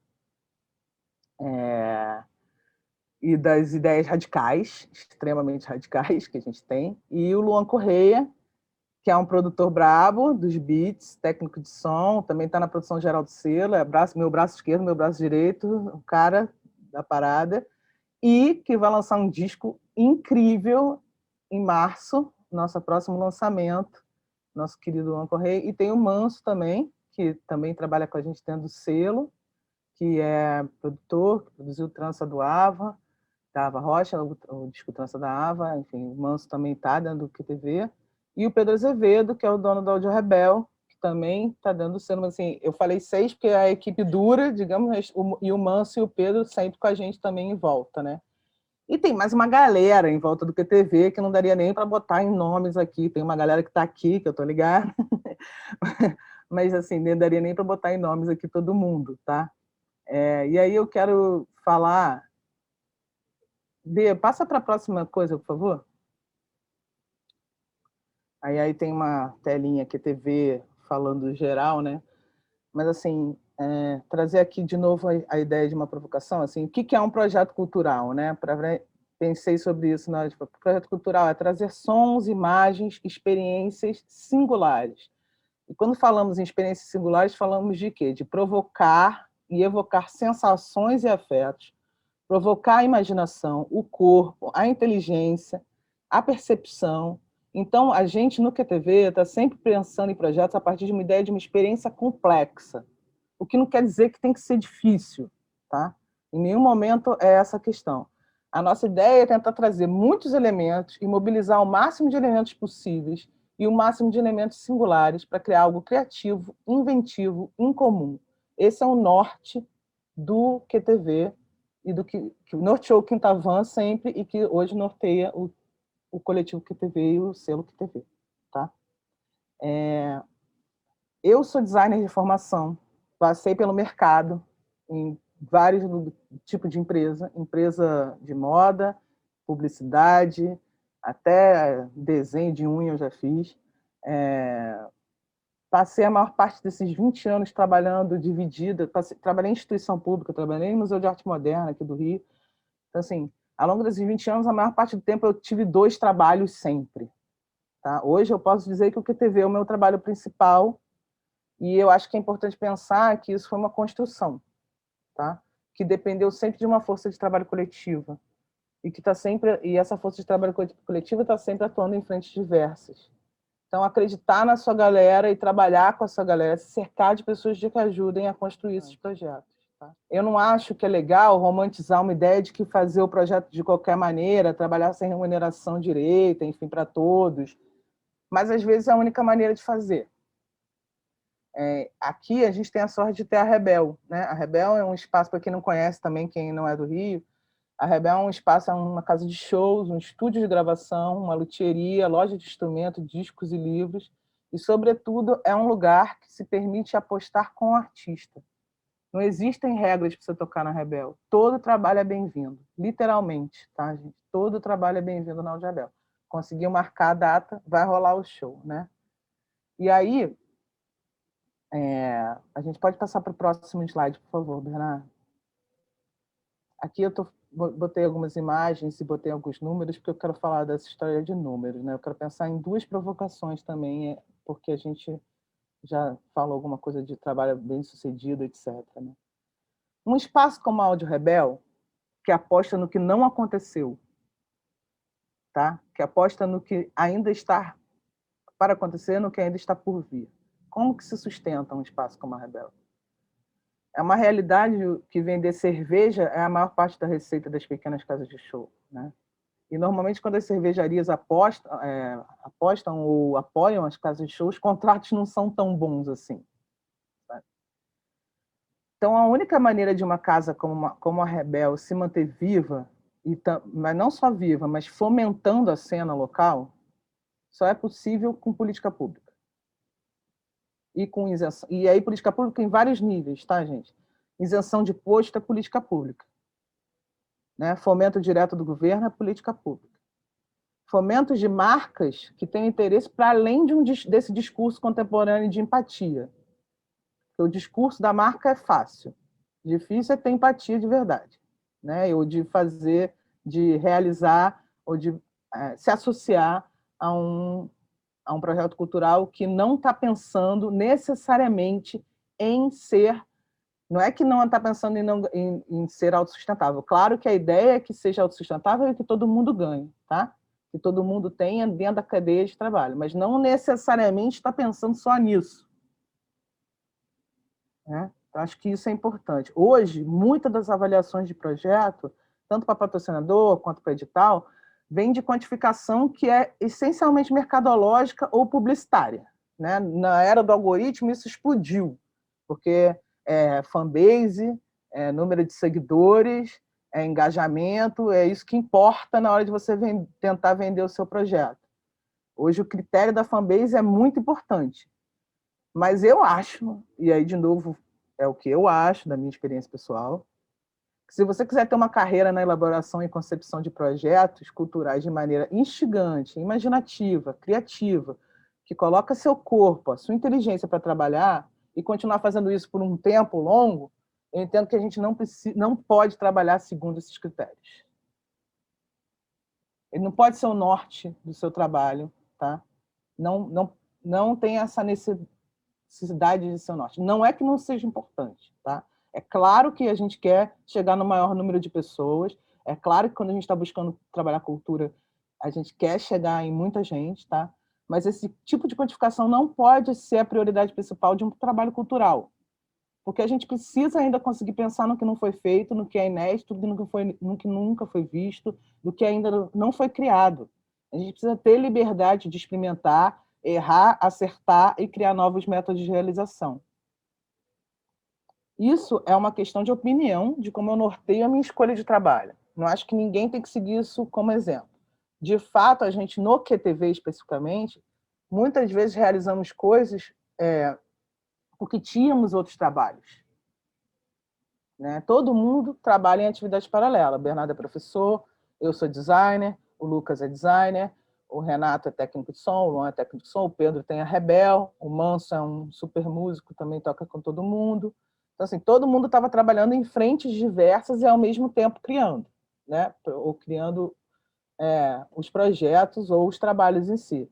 S1: e das ideias radicais, extremamente radicais que a gente tem, e o Luan Correia, que é um produtor brabo dos beats, técnico de som, também está na produção geral do selo, é meu braço esquerdo, meu braço direito, o cara da parada, e que vai lançar um disco incrível em março, nosso próximo lançamento, nosso querido Luan Correia. E tem o Manso também, que também trabalha com a gente dentro do selo, que é produtor, que produziu Trança do Ava, da Ava Rocha, o Disco Trança da Ava, enfim, o Manso também está dentro do QTV, e o Pedro Azevedo, que é o dono da Audio Rebel, que também está dando o selo. Assim, eu falei 6 porque é a equipe dura, digamos, e o Manso e o Pedro sempre com a gente também em volta, né? E tem mais uma galera em volta do QTV que não daria nem para botar em nomes aqui. Tem uma galera que está aqui, que eu estou ligada, mas assim, não daria nem para botar em nomes aqui todo mundo, tá? E aí eu quero falar. Passa para a próxima coisa, por favor. Aí tem uma telinha QTV falando geral, né? Mas assim, trazer aqui de novo a ideia de uma provocação, assim, o que é um projeto cultural, né? Pensei sobre isso na hora de projeto cultural é trazer sons, imagens, experiências singulares. E quando falamos em experiências singulares, falamos de quê? De provocar e evocar sensações e afetos, provocar a imaginação, o corpo, a inteligência, a percepção. Então, a gente no QTV está sempre pensando em projetos a partir de uma ideia de uma experiência complexa, o que não quer dizer que tem que ser difícil, tá? Em nenhum momento é essa a questão. A nossa ideia é tentar trazer muitos elementos e mobilizar o máximo de elementos possíveis e o máximo de elementos singulares para criar algo criativo, inventivo, incomum. Esse é o norte do QTV e do que norteou o Quintavan sempre e que hoje norteia o coletivo QTV e o selo QTV. Tá? Eu sou designer de formação, passei pelo mercado em vários tipos de empresa de moda, publicidade, até desenho de unha eu já fiz. Passei a maior parte desses 20 anos trabalhando dividida, trabalhei em instituição pública, trabalhei no Museu de Arte Moderna aqui do Rio. Então, assim, ao longo desses 20 anos, a maior parte do tempo eu tive 2 trabalhos sempre. Tá? Hoje eu posso dizer que o QTV é o meu trabalho principal, e eu acho que é importante pensar que isso foi uma construção, tá? Que dependeu sempre de uma força de trabalho coletiva e que essa força de trabalho coletiva está sempre atuando em frentes diversas. Então, acreditar na sua galera e trabalhar com a sua galera, se cercar de pessoas que ajudem a construir esses projetos. Tá? Eu não acho que é legal romantizar uma ideia de que fazer o projeto de qualquer maneira, trabalhar sem remuneração direita, enfim, para todos, mas às vezes é a única maneira de fazer. Aqui a gente tem a sorte de ter a Rebel, né? A Rebel é um espaço, para quem não conhece também, quem não é do Rio, a Rebel é um espaço, é uma casa de shows, um estúdio de gravação, uma luthieria, loja de instrumentos, discos e livros, e, sobretudo, é um lugar que se permite apostar com o artista. Não existem regras para você tocar na Rebel. Todo trabalho é bem-vindo, literalmente, tá, gente? Todo trabalho é bem-vindo na Rebel. Conseguiu marcar a data, vai rolar o show, né? E aí, a gente pode passar para o próximo slide, por favor, Bernardo. Aqui eu botei algumas imagens e botei alguns números, porque eu quero falar dessa história de números, né? Eu quero pensar em 2 provocações também, porque a gente já falou alguma coisa de trabalho bem-sucedido, etc. Né? Um espaço como a Audio Rebel, que aposta no que não aconteceu, tá? Que aposta no que ainda está para acontecer, no que ainda está por vir. Como que se sustenta um espaço como a Rebel? É uma realidade que vender cerveja é a maior parte da receita das pequenas casas de show, né? E normalmente quando as cervejarias apostam ou apoiam as casas de show, os contratos não são tão bons assim. Sabe? Então a única maneira de uma casa como a Rebel se manter viva, mas não só viva, mas fomentando a cena local, só é possível com política pública. E com isenção. E aí política pública em vários níveis, tá, gente? Isenção de imposto é política pública. Né? Fomento direto do governo é política pública. Fomento de marcas que têm interesse para além desse discurso contemporâneo de empatia. Porque o discurso da marca é fácil. Difícil é ter empatia de verdade. Né? Ou de fazer, de realizar, ou de se associar a um projeto cultural que não está pensando necessariamente em ser. Não é que não está pensando em ser autossustentável. Claro que a ideia é que seja autossustentável e que todo mundo ganhe, tá? Que todo mundo tenha dentro da cadeia de trabalho, mas não necessariamente está pensando só nisso. Né? Então, acho que isso é importante. Hoje, muitas das avaliações de projeto tanto para patrocinador quanto para edital, vem de quantificação que é essencialmente mercadológica ou publicitária, né? Na era do algoritmo, isso explodiu, porque fanbase, número de seguidores, engajamento, é isso que importa na hora de você tentar vender o seu projeto. Hoje, o critério da fanbase é muito importante. Mas eu acho, e aí, de novo, é o que eu acho, da minha experiência pessoal, que se você quiser ter uma carreira na elaboração e concepção de projetos culturais de maneira instigante, imaginativa, criativa, que coloca seu corpo, a sua inteligência para trabalhar e continuar fazendo isso por um tempo longo, eu entendo que a gente não pode trabalhar segundo esses critérios. Ele não pode ser o norte do seu trabalho, tá? Não tem essa necessidade de ser o norte. Não é que não seja importante, tá? É claro que a gente quer chegar no maior número de pessoas, é claro que quando a gente está buscando trabalhar cultura, a gente quer chegar em muita gente, tá? Mas esse tipo de quantificação não pode ser a prioridade principal de um trabalho cultural, porque a gente precisa ainda conseguir pensar no que não foi feito, no que é inédito, no que nunca foi visto, do que ainda não foi criado. A gente precisa ter liberdade de experimentar, errar, acertar e criar novos métodos de realização. Isso é uma questão de opinião, de como eu norteio a minha escolha de trabalho. Não acho que ninguém tem que seguir isso como exemplo. De fato, a gente, no QTV especificamente, muitas vezes realizamos coisas porque tínhamos outros trabalhos. Né? Todo mundo trabalha em atividade paralela. O Bernardo é professor, eu sou designer, o Lucas é designer, o Renato é técnico de som, o Luan é técnico de som, o Pedro tem a Rebel, o Manso é um super músico, também toca com todo mundo. Então, assim, todo mundo estava trabalhando em frentes diversas e, ao mesmo tempo, criando, né? Ou criando os projetos ou os trabalhos em si.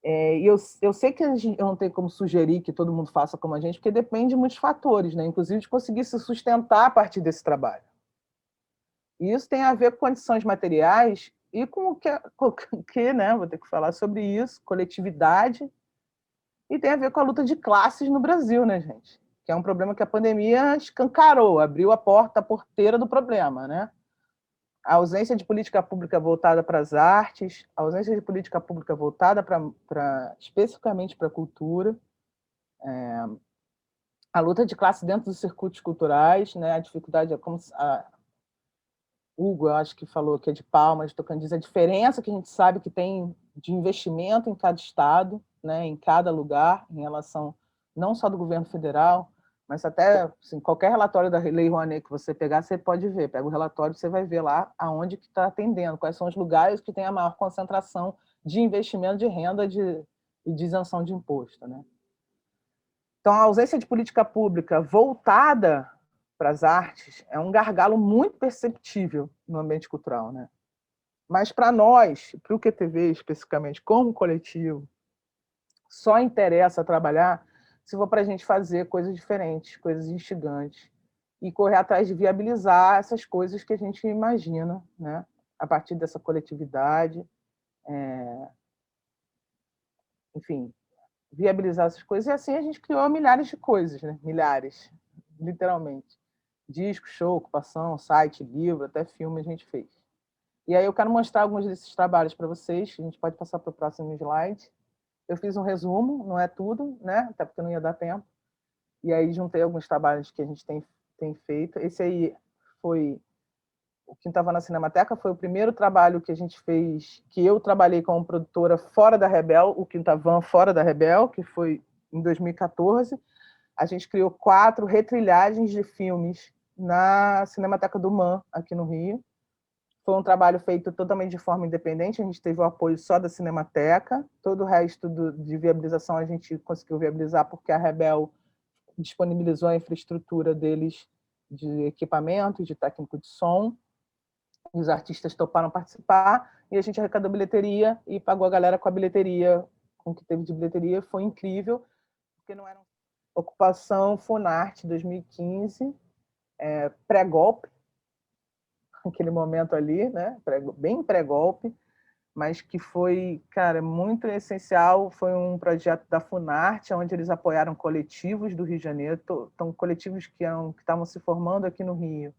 S1: E eu sei que eu não tenho como sugerir que todo mundo faça como a gente, porque depende de muitos fatores, né? Inclusive de conseguir se sustentar a partir desse trabalho. E isso tem a ver com condições materiais e com o que, né? Vou ter que falar sobre isso, coletividade, e tem a ver com a luta de classes no Brasil, né, gente? Que é um problema que a pandemia escancarou, abriu a porteira do problema, né? A ausência de política pública voltada para as artes, a ausência de política pública voltada especificamente para a cultura, a luta de classe dentro dos circuitos culturais, né? A dificuldade, como Hugo, eu acho que falou que é de Palmas, Tocantins, a diferença que a gente sabe que tem de investimento em cada estado, né? Em cada lugar, em relação não só do governo federal, mas até assim, qualquer relatório da Lei Rouanet que você pegar, você pode ver. Pega o relatório, você vai ver lá aonde que está atendendo, quais são os lugares que tem a maior concentração de investimento de renda e de isenção de imposto. Né? Então, a ausência de política pública voltada para as artes é um gargalo muito perceptível no ambiente cultural. Né? Mas para nós, para o QTV especificamente, como coletivo, só interessa trabalhar se for para a gente fazer coisas diferentes, coisas instigantes, e correr atrás de viabilizar essas coisas que a gente imagina, né? A partir dessa coletividade, enfim, viabilizar essas coisas. E assim a gente criou milhares de coisas, né? Milhares, literalmente. Disco, show, ocupação, site, livro, até filme a gente fez. E aí eu quero mostrar alguns desses trabalhos para vocês, a gente pode passar para o próximo slide. Eu fiz um resumo, não é tudo, né? Até porque não ia dar tempo. E aí juntei alguns trabalhos que a gente tem feito. Esse aí foi o Quinta Van na Cinemateca, foi o primeiro trabalho que a gente fez, que eu trabalhei como produtora fora da Rebel, o Quinta Van fora da Rebel, que foi em 2014. A gente criou 4 retrilhagens de filmes na Cinemateca do MAN, aqui no Rio. Foi um trabalho feito totalmente de forma independente, a gente teve o apoio só da Cinemateca, todo o resto de viabilização a gente conseguiu viabilizar porque a Rebel disponibilizou a infraestrutura deles de equipamento, de técnico de som, e os artistas toparam participar, e a gente arrecadou bilheteria e pagou a galera com a bilheteria, com o que teve de bilheteria, foi incrível, porque não era Ocupação Funarte 2015, pré-golpe, aquele momento ali, né? Bem pré-golpe, mas que foi, cara, muito essencial. Foi um projeto da Funarte, onde eles apoiaram coletivos do Rio de Janeiro, então coletivos que estavam se formando aqui no Rio,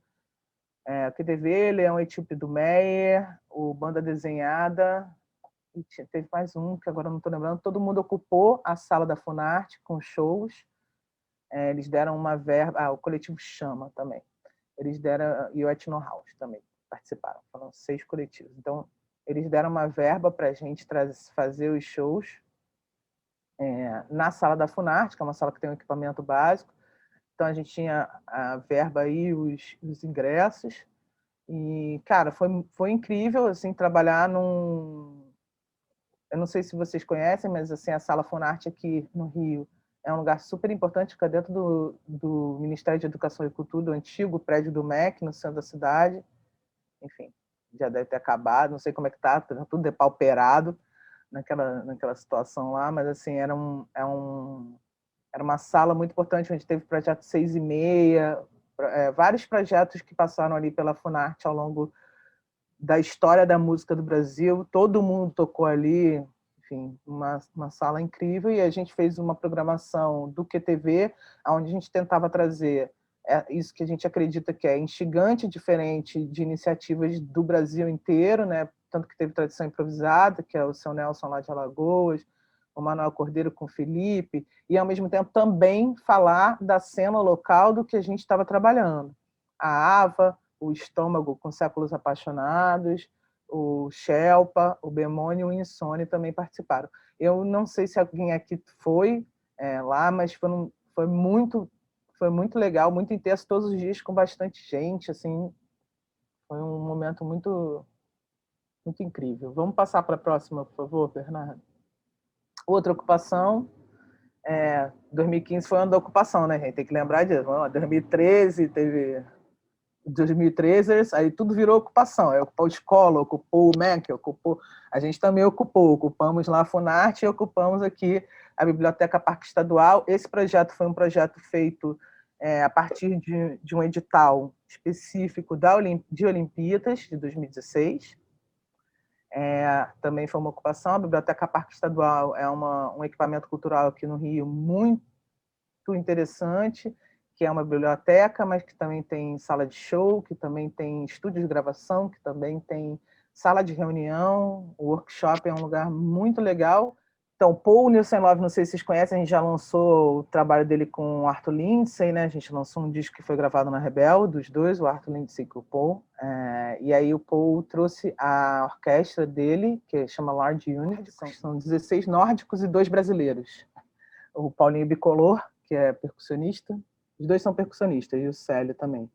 S1: o QTV, Leão Etíope do Meyer, o Banda Desenhada, e teve mais um, que agora não estou lembrando. Todo mundo ocupou a sala da Funarte com shows. Eles deram uma verba... o coletivo Chama também. Eles deram... E o Etno House também participaram. Foram 6 coletivos. Então, eles deram uma verba para a gente fazer os shows na sala da Funarte, que é uma sala que tem um equipamento básico. Então, a gente tinha a verba e os ingressos. E, cara, foi incrível, assim, trabalhar num... Eu não sei se vocês conhecem, mas, assim, a Sala Funarte aqui no Rio é um lugar super importante, fica dentro do Ministério de Educação e Cultura, do antigo prédio do MEC, no centro da cidade. Enfim, já deve ter acabado, não sei como é que tá tudo depauperado naquela situação lá, mas, assim, era uma sala muito importante, onde teve projeto 6 e meia, vários projetos que passaram ali pela Funarte ao longo da história da música do Brasil. Todo mundo tocou ali, enfim, uma sala incrível. E a gente fez uma programação do QTV, onde a gente tentava trazer isso que a gente acredita que é instigante, diferente de iniciativas do Brasil inteiro, né? Tanto que teve tradição improvisada, que é o seu Nelson lá de Alagoas, o Manuel Cordeiro com o Felipe, e, ao mesmo tempo, também falar da cena local do que a gente estava trabalhando. A Ava, o Estômago com Séculos Apaixonados, o Shelpa, o Bemone e o Insone também participaram. Eu não sei se alguém aqui foi lá, mas foi muito legal, muito intenso, todos os dias com bastante gente, assim, foi um momento muito, muito incrível. Vamos passar para a próxima, por favor, Bernardo? Outra ocupação, 2015 foi o ano da ocupação, né, gente? Tem que lembrar disso. 2013 teve 2013, aí tudo virou ocupação. Ocupou a escola, ocupou o MEC, a gente também ocupamos lá a Funarte e ocupamos aqui a Biblioteca Parque Estadual. Esse projeto foi um projeto feito a partir de um edital específico de Olimpíadas, de 2016. Também foi uma ocupação. A Biblioteca Parque Estadual é um equipamento cultural aqui no Rio muito interessante, que é uma biblioteca, mas que também tem sala de show, que também tem estúdio de gravação, que também tem sala de reunião, o workshop é um lugar muito legal. Então, Paul Nielsen Love, não sei se vocês conhecem, a gente já lançou o trabalho dele com o Arthur Lindsay, né? A gente lançou um disco que foi gravado na Rebel, dos dois, o Arthur Lindsay e o Paul. E aí o Paul trouxe a orquestra dele, que chama Large Unit, são 16 nórdicos e 2 brasileiros. O Paulinho Bicolor, que é percussionista. Os dois são percussionistas, e o Célio também.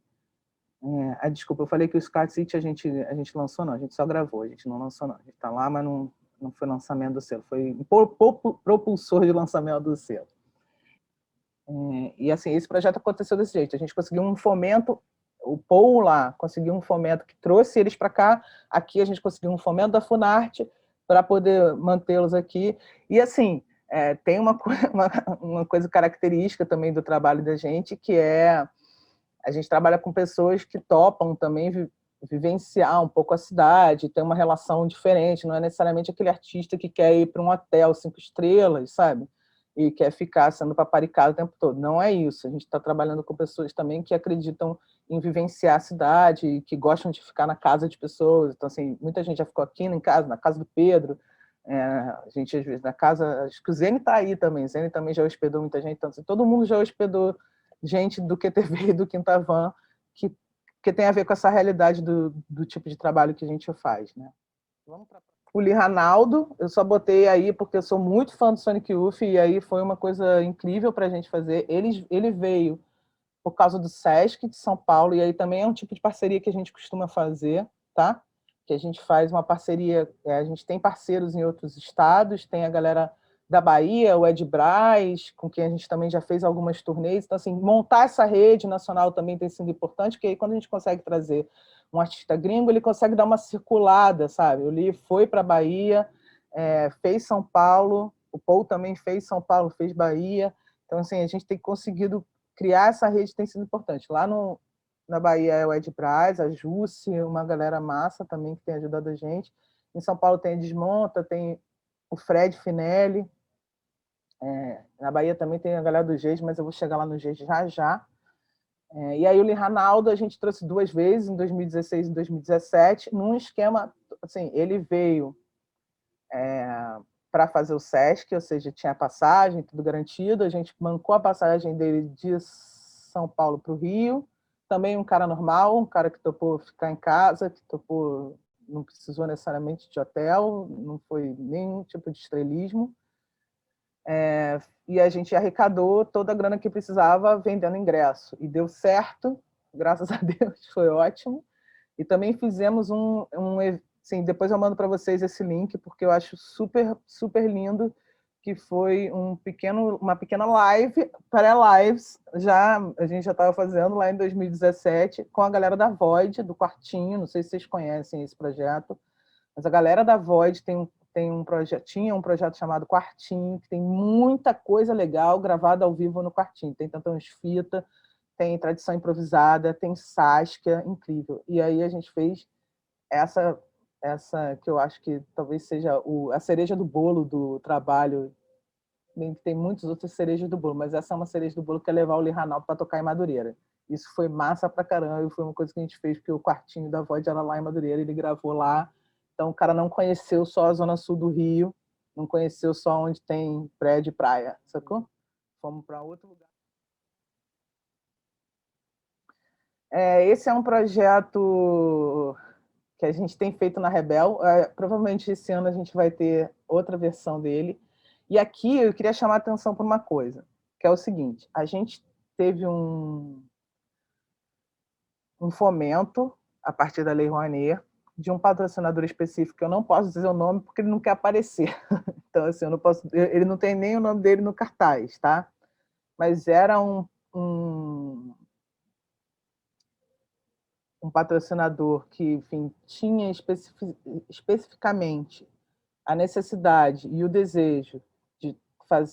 S1: Desculpa, eu falei que o Scat City a gente lançou, não. A gente só gravou, a gente não lançou, não. A gente está lá, mas não foi lançamento do selo. Foi propulsor de lançamento do selo. E, assim, esse projeto aconteceu desse jeito. A gente conseguiu um fomento, o Paul lá conseguiu um fomento que trouxe eles para cá. Aqui a gente conseguiu um fomento da Funarte para poder mantê-los aqui. E, assim, tem uma coisa característica também do trabalho da gente, que é a gente trabalha com pessoas que topam também vivenciar um pouco a cidade, ter uma relação diferente, não é necessariamente aquele artista que quer ir para um hotel 5 estrelas, sabe? E quer ficar sendo paparicado o tempo todo. Não é isso. A gente está trabalhando com pessoas também que acreditam em vivenciar a cidade, que gostam de ficar na casa de pessoas. Então, assim, muita gente já ficou aqui em casa, na casa do Pedro, a gente, às vezes, na casa... Acho que o Zene está aí também. O Zene também já hospedou muita gente. Então, assim, todo mundo já hospedou gente do QTV e do Quinta Van que tem a ver com essa realidade do tipo de trabalho que a gente faz, né? O Lee Ranaldo, eu só botei aí porque eu sou muito fã do Sonic Youth, e aí foi uma coisa incrível para a gente fazer. Ele veio por causa do Sesc de São Paulo, e aí também é um tipo de parceria que a gente costuma fazer, tá? Que a gente faz uma parceria, a gente tem parceiros em outros estados, tem a galera da Bahia, o Ed Braz, com quem a gente também já fez algumas turnês. Então, assim, montar essa rede nacional também tem sido importante, porque aí quando a gente consegue trazer um artista gringo, ele consegue dar uma circulada, sabe? O Lee foi para a Bahia, fez São Paulo, o Paul também fez São Paulo, fez Bahia. Então, assim, a gente tem conseguido criar essa rede, tem sido importante. Lá na Bahia é o Ed Braz, a Jusce, uma galera massa também que tem ajudado a gente. Em São Paulo tem a Desmonta, tem o Fred Finelli. Na Bahia também tem a galera do Geis, mas eu vou chegar lá no Geis já já. E aí o Lee Ranaldo a gente trouxe 2 vezes, em 2016 e 2017, num esquema, assim, ele veio para fazer o SESC, ou seja, tinha passagem, tudo garantido, a gente bancou a passagem dele de São Paulo para o Rio, também um cara normal, um cara que topou ficar em casa, que topou, não precisou necessariamente de hotel, não foi nenhum tipo de estrelismo, e a gente arrecadou toda a grana que precisava vendendo ingresso, e deu certo, graças a Deus, foi ótimo, e também fizemos sim, depois eu mando para vocês esse link, porque eu acho super, super lindo, que foi uma pequena live, pré-lives, a gente já estava fazendo lá em 2017, com a galera da Void, do Quartinho, não sei se vocês conhecem esse projeto, mas a galera da Void tinha um projeto chamado Quartinho, que tem muita coisa legal gravada ao vivo no Quartinho. Tem Tantões Fita, tem Tradição Improvisada, tem Saskia, incrível. E aí a gente fez essa que eu acho que talvez seja a cereja do bolo do trabalho. Tem muitas outras cerejas do bolo, mas essa é uma cereja do bolo que é levar o Lee Ranaldo para tocar em Madureira. Isso foi massa pra caramba, e foi uma coisa que a gente fez, porque o quartinho da Void era lá em Madureira, ele gravou lá. Então o cara não conheceu só a zona sul do Rio, não conheceu só onde tem prédio e praia, sacou? Fomos para outro lugar. Esse é um projeto que a gente tem feito na Rebel. Provavelmente esse ano a gente vai ter outra versão dele. E aqui eu queria chamar a atenção para uma coisa, que é o seguinte: a gente teve um fomento, a partir da Lei Rouanet, de um patrocinador específico, que eu não posso dizer o nome porque ele não quer aparecer. Então, assim, eu não posso, ele não tem nem o nome dele no cartaz, tá? Mas era um patrocinador que, enfim, tinha especificamente a necessidade e o desejo de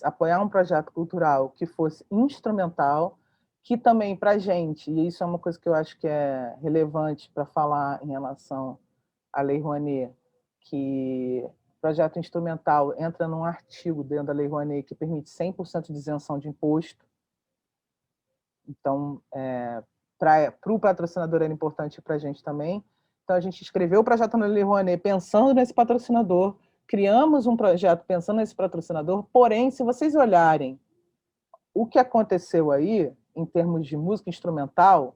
S1: apoiar um projeto cultural que fosse instrumental, que também para a gente, e isso é uma coisa que eu acho que é relevante para falar em relação à Lei Rouanet, que projeto instrumental entra num artigo dentro da Lei Rouanet que permite 100% de isenção de imposto. Então, para o patrocinador era importante para a gente também. Então, a gente escreveu o projeto na Lei Rouanet pensando nesse patrocinador, criamos um projeto pensando nesse patrocinador, porém, se vocês olharem o que aconteceu aí, em termos de música instrumental,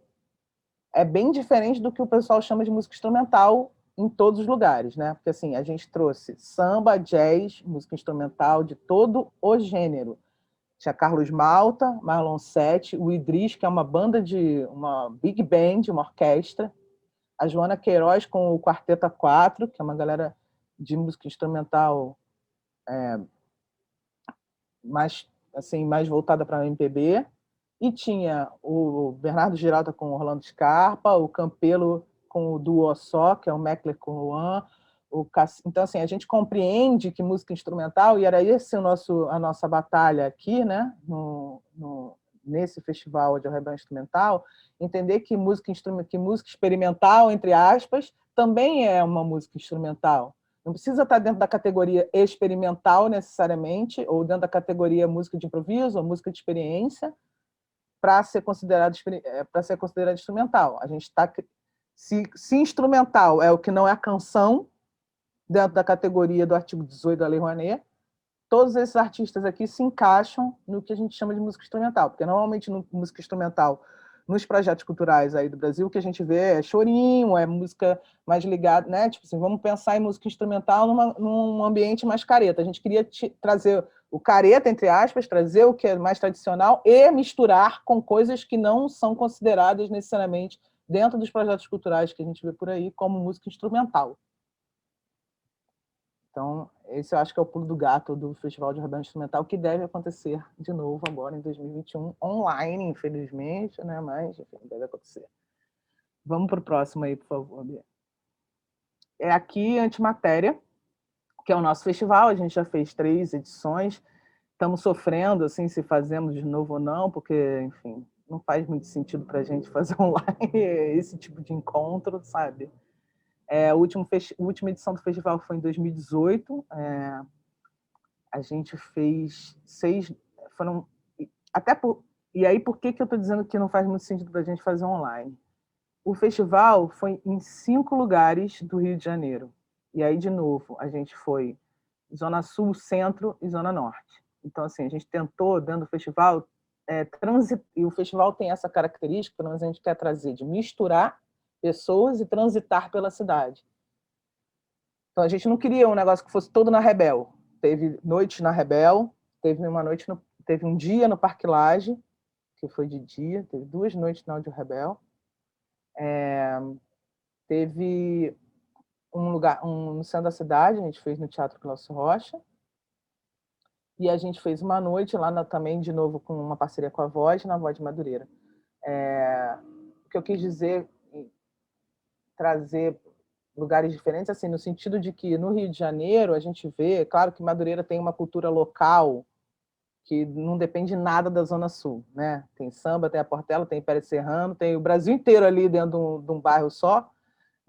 S1: é bem diferente do que o pessoal chama de música instrumental em todos os lugares, né? Porque assim, a gente trouxe samba, jazz, música instrumental de todo o gênero. Tinha Carlos Malta, Marlon Sete, o Idris, que é uma banda uma big band, uma orquestra, a Joana Queiroz com o Quarteto A4, que é uma galera de música instrumental mais voltada para MPB, e tinha o Bernardo Giralda com o Orlando Scarpa, o Campelo com o Duo Só, que é o Meckler com o Luan. Então, assim, a gente compreende que música instrumental, e era esse a nossa batalha aqui, né, nesse festival de Rebel Instrumental, entender que música experimental, entre aspas, também é uma música instrumental. Não precisa estar dentro da categoria experimental, necessariamente, ou dentro da categoria música de improviso ou música de experiência, para ser considerado instrumental. A gente está se instrumental é o que não é a canção, dentro da categoria do artigo 18 da Lei Rouanet, todos esses artistas aqui se encaixam no que a gente chama de música instrumental, porque normalmente no música instrumental, nos projetos culturais aí do Brasil, o que a gente vê é chorinho, é música mais ligada, né? Tipo assim, vamos pensar em música instrumental num ambiente mais careta. A gente queria trazer o careta, entre aspas, trazer o que é mais tradicional e misturar com coisas que não são consideradas necessariamente dentro dos projetos culturais que a gente vê por aí como música instrumental. Então, esse eu acho que é o pulo do gato do Festival de Rebel Instrumental, que deve acontecer de novo agora em 2021, online, infelizmente, né? Mas, enfim, deve acontecer. Vamos para o próximo aí, por favor, Bia. É aqui Antimatéria, que é o nosso festival, a gente já fez 3 edições, estamos sofrendo, assim, se fazemos de novo ou não, porque, enfim, não faz muito sentido para a gente fazer online esse tipo de encontro, sabe? A última edição do festival foi em 2018. A gente fez 6. Foram. Até E aí, por que eu estou dizendo que não faz muito sentido para a gente fazer online? O festival foi em 5 lugares do Rio de Janeiro. E aí, de novo, a gente foi Zona Sul, Centro e Zona Norte. Então, assim, a gente tentou, dentro do festival, e o festival tem essa característica, pelo menos a gente quer trazer, de misturar pessoas e transitar pela cidade. Então, a gente não queria um negócio que fosse todo na Rebel. Teve noite na Rebel, teve um dia no Parque Lage, que foi de dia, teve 2 noites na Áudio Rebel. Teve no centro da cidade, a gente fez no Teatro Cláudio Rocha, e a gente fez uma noite lá também, de novo, com uma parceria com a Voz, na Voz de Madureira. O que eu quis dizer, trazer lugares diferentes, assim, no sentido de que no Rio de Janeiro a gente vê, claro que Madureira tem uma cultura local que não depende nada da Zona Sul, né? Tem samba, tem a Portela, tem Pérez Serrano, tem o Brasil inteiro ali dentro de um bairro só,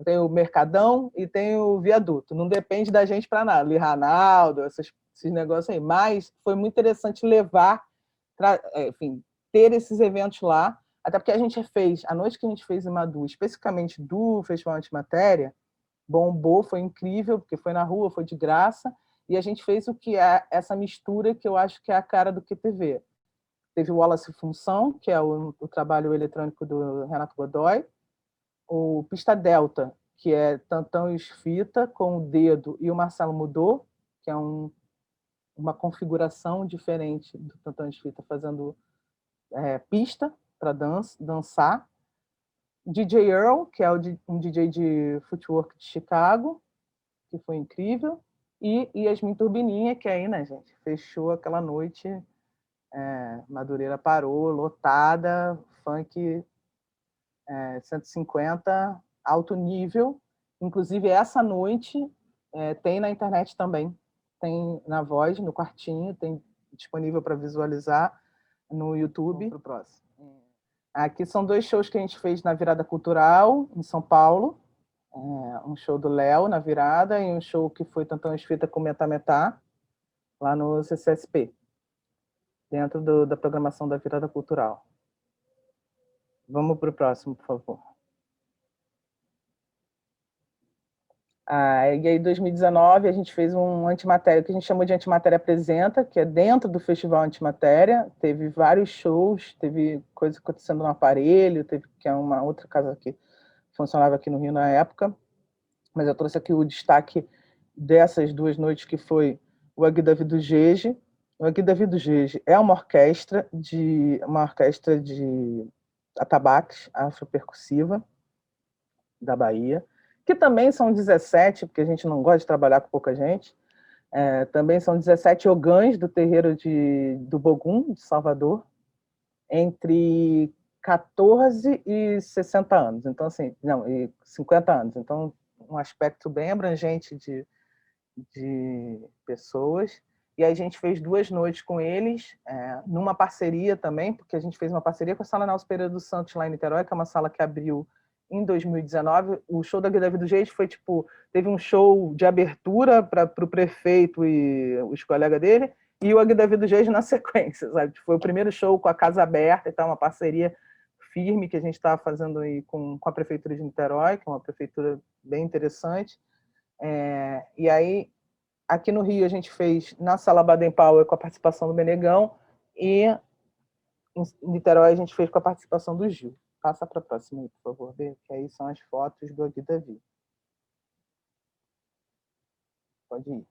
S1: tem o Mercadão e tem o Viaduto. Não depende da gente para nada. Lee Ranaldo, esses negócios aí. Mas foi muito interessante enfim, ter esses eventos lá, até porque a gente fez, a noite que a gente fez em Madu, especificamente do Festival Antimatéria, bombou, foi incrível, porque foi na rua, foi de graça, e a gente fez o que é essa mistura que eu acho que é a cara do QTV. Teve o Wallace Função, que é o trabalho eletrônico do Renato Godoy, o Pista Delta, que é Tantão e Fita com o dedo, e o Marcelo Mudou, que é uma configuração diferente do Tantão e Fita, fazendo pista para dançar. DJ Earl, que é um DJ de footwork de Chicago, que foi incrível, e Yasmin Turbininha, que aí, né, gente, fechou aquela noite, Madureira parou, lotada, funk 150, alto nível. Inclusive, essa noite tem na internet também, tem na Voz, no Quartinho, tem disponível para visualizar no YouTube. Pro próximo. Aqui são 2 shows que a gente fez na Virada Cultural, em São Paulo. Um show do Léo na virada e um show que foi Tantão Esfita com Metametá, lá no CCSP, dentro da programação da Virada Cultural. Vamos para o próximo, por favor. E aí, em 2019, a gente fez um Antimatéria, que a gente chamou de Antimatéria Apresenta, que é dentro do Festival Antimatéria. Teve vários shows, teve coisa acontecendo no aparelho, que é uma outra casa que funcionava aqui no Rio na época. Mas eu trouxe aqui o destaque dessas 2 noites, que foi o Agui Davi do Gege. O Agui Davi do Gege é uma orquestra de atabaques afropercussiva da Bahia, que também são 17, porque a gente não gosta de trabalhar com pouca gente. Também são 17 ogãs do terreiro do Bogum, de Salvador, entre 14 e 60 anos. Então, assim, não, e 50 anos. Então, um aspecto bem abrangente de pessoas. E aí a gente fez 2 noites com eles, numa parceria também, porque a gente fez uma parceria com a Sala Nelson Pereira dos Santos, lá em Niterói, que é uma sala que abriu em 2019. O show da Guilherme do Jeito foi tipo, teve um show de abertura para o prefeito e os colegas dele, e o Agui Davi do Jeito na sequência, sabe? Foi o primeiro show com a casa aberta e tal, uma parceria firme que a gente estava fazendo aí com a prefeitura de Niterói, que é uma prefeitura bem interessante. E aí, aqui no Rio, a gente fez na Sala Baden Powell com a participação do Benegão, e em Niterói a gente fez com a participação do Gil. Passa para a próxima aí, por favor, Bê, que aí são as fotos do Agui Davi. Pode ir.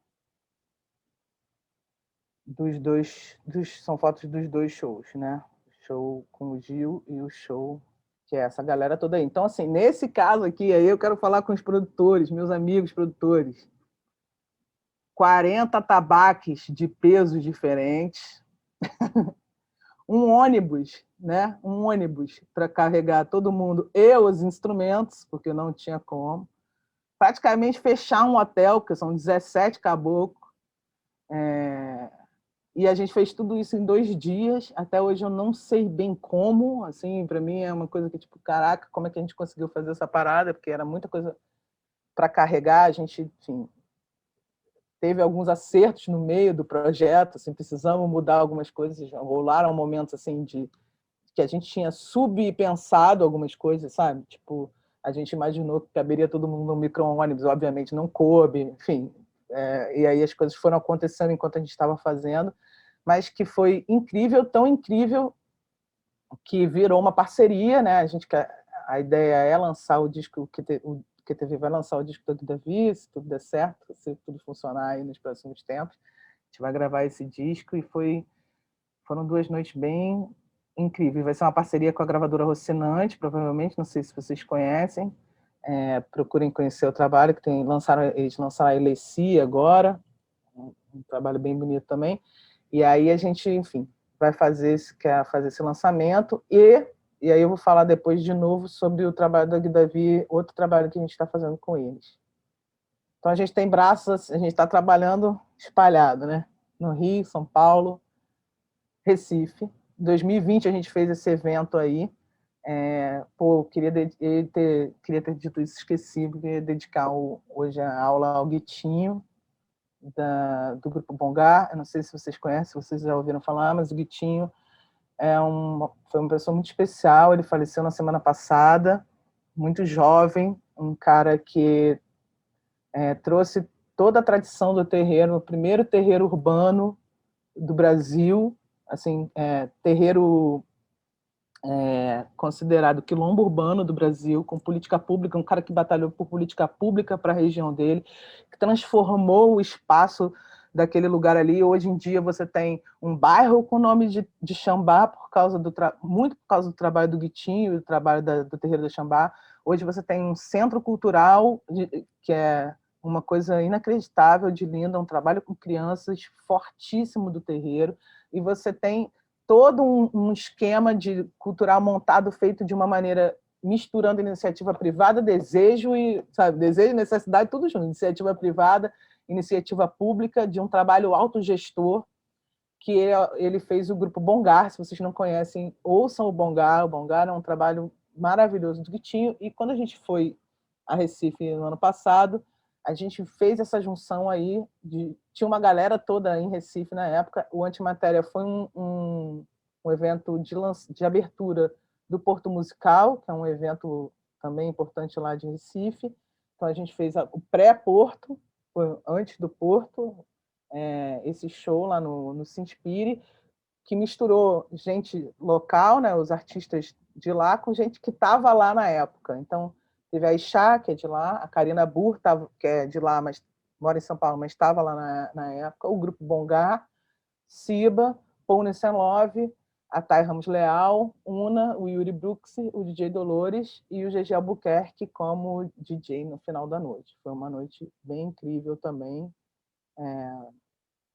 S1: São fotos dos 2 shows, né? O show com o Gil e o show que é essa galera toda aí. Então, assim, nesse caso aqui, aí eu quero falar com os produtores, meus amigos produtores. 40 tabaques de pesos diferentes, um ônibus, né? Um ônibus para carregar todo mundo e os instrumentos, porque não tinha como. Praticamente fechar um hotel, que são 17 caboclos. E a gente fez tudo isso em 2 dias. Até hoje eu não sei bem como. Assim, para mim é uma coisa que, tipo, caraca, como é que a gente conseguiu fazer essa parada? Porque era muita coisa para carregar. A gente, enfim, teve alguns acertos no meio do projeto, assim, precisamos mudar algumas coisas, rolaram momentos assim que a gente tinha subpensado algumas coisas, sabe? Tipo, a gente imaginou que caberia todo mundo no micro-ônibus, obviamente não coube, enfim. E aí as coisas foram acontecendo enquanto a gente estava fazendo, mas que foi incrível, tão incrível, que virou uma parceria, né? A ideia é lançar o disco, o QTV vai lançar o disco do Davi, se tudo der certo, se tudo funcionar aí nos próximos tempos. A gente vai gravar esse disco e foram 2 noites bem incríveis. Vai ser uma parceria com a gravadora Rocinante, provavelmente, não sei se vocês conhecem. Procurem conhecer o trabalho, que eles lançaram a Eleci agora, um trabalho bem bonito também. E aí a gente, enfim, quer fazer esse lançamento, e aí eu vou falar depois de novo sobre o trabalho do Gui Davi, outro trabalho que a gente está fazendo com eles. Então a gente tem braços, a gente está trabalhando espalhado, né? No Rio, São Paulo, Recife. Em 2020 a gente fez esse evento aí. Queria ter dito isso, esqueci, queria dedicar hoje a aula ao Guitinho, do Grupo Bongar. Eu não sei se vocês conhecem, se vocês já ouviram falar, mas o Guitinho foi uma pessoa muito especial. Ele faleceu na semana passada, muito jovem, um cara que trouxe toda a tradição do terreiro, o primeiro terreiro urbano do Brasil, assim, terreiro considerado quilombo urbano do Brasil, com política pública, um cara que batalhou por política pública para a região dele, que transformou o espaço daquele lugar ali. Hoje em dia você tem um bairro com o nome de Xambá, muito por causa do trabalho do Guitinho, do trabalho do Terreiro do Xambá. Hoje você tem um centro cultural, que é uma coisa inacreditável de linda, um trabalho com crianças fortíssimo do terreiro, e você tem todo um esquema cultural montado, feito de uma maneira misturando iniciativa privada, desejo e necessidade, tudo junto, iniciativa privada, iniciativa pública, de um trabalho autogestor, que ele fez o Grupo Bongar. Se vocês não conhecem, ouçam o Bongar. O Bongar é um trabalho maravilhoso do Guitinho, e quando a gente foi a Recife no ano passado, a gente fez essa junção aí, tinha uma galera toda em Recife na época. O Antimatéria foi um evento de abertura do Porto Musical, que é um evento também importante lá de Recife. Então a gente fez o pré-Porto, antes do Porto, esse show lá no Sintipiri, que misturou gente local, né, os artistas de lá, com gente que estava lá na época. Então, teve a Ixá, que é de lá, a Karina Burr, que é de lá, mas mora em São Paulo, mas estava lá na época, o Grupo Bongar, Siba, Paul Love, a Thay Ramos Leal, Una, o Yuri Brooks, o DJ Dolores e o GG Albuquerque como DJ no final da noite. Foi uma noite bem incrível também,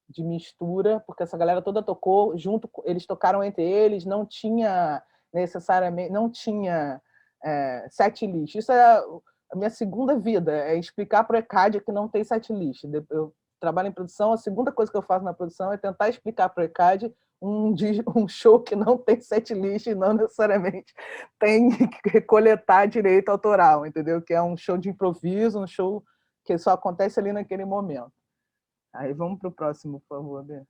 S1: de mistura, porque essa galera toda tocou junto, eles tocaram entre eles, não tinha necessariamente, não tinha set list. Isso é a minha segunda vida, é explicar para o ECAD que não tem set list. Eu trabalho em produção, a segunda coisa que eu faço na produção é tentar explicar para o ECAD um show que não tem set list e não necessariamente tem que coletar direito autoral, entendeu? Que é um show de improviso, um show que só acontece ali naquele momento. Aí vamos para o próximo, por favor, Bê.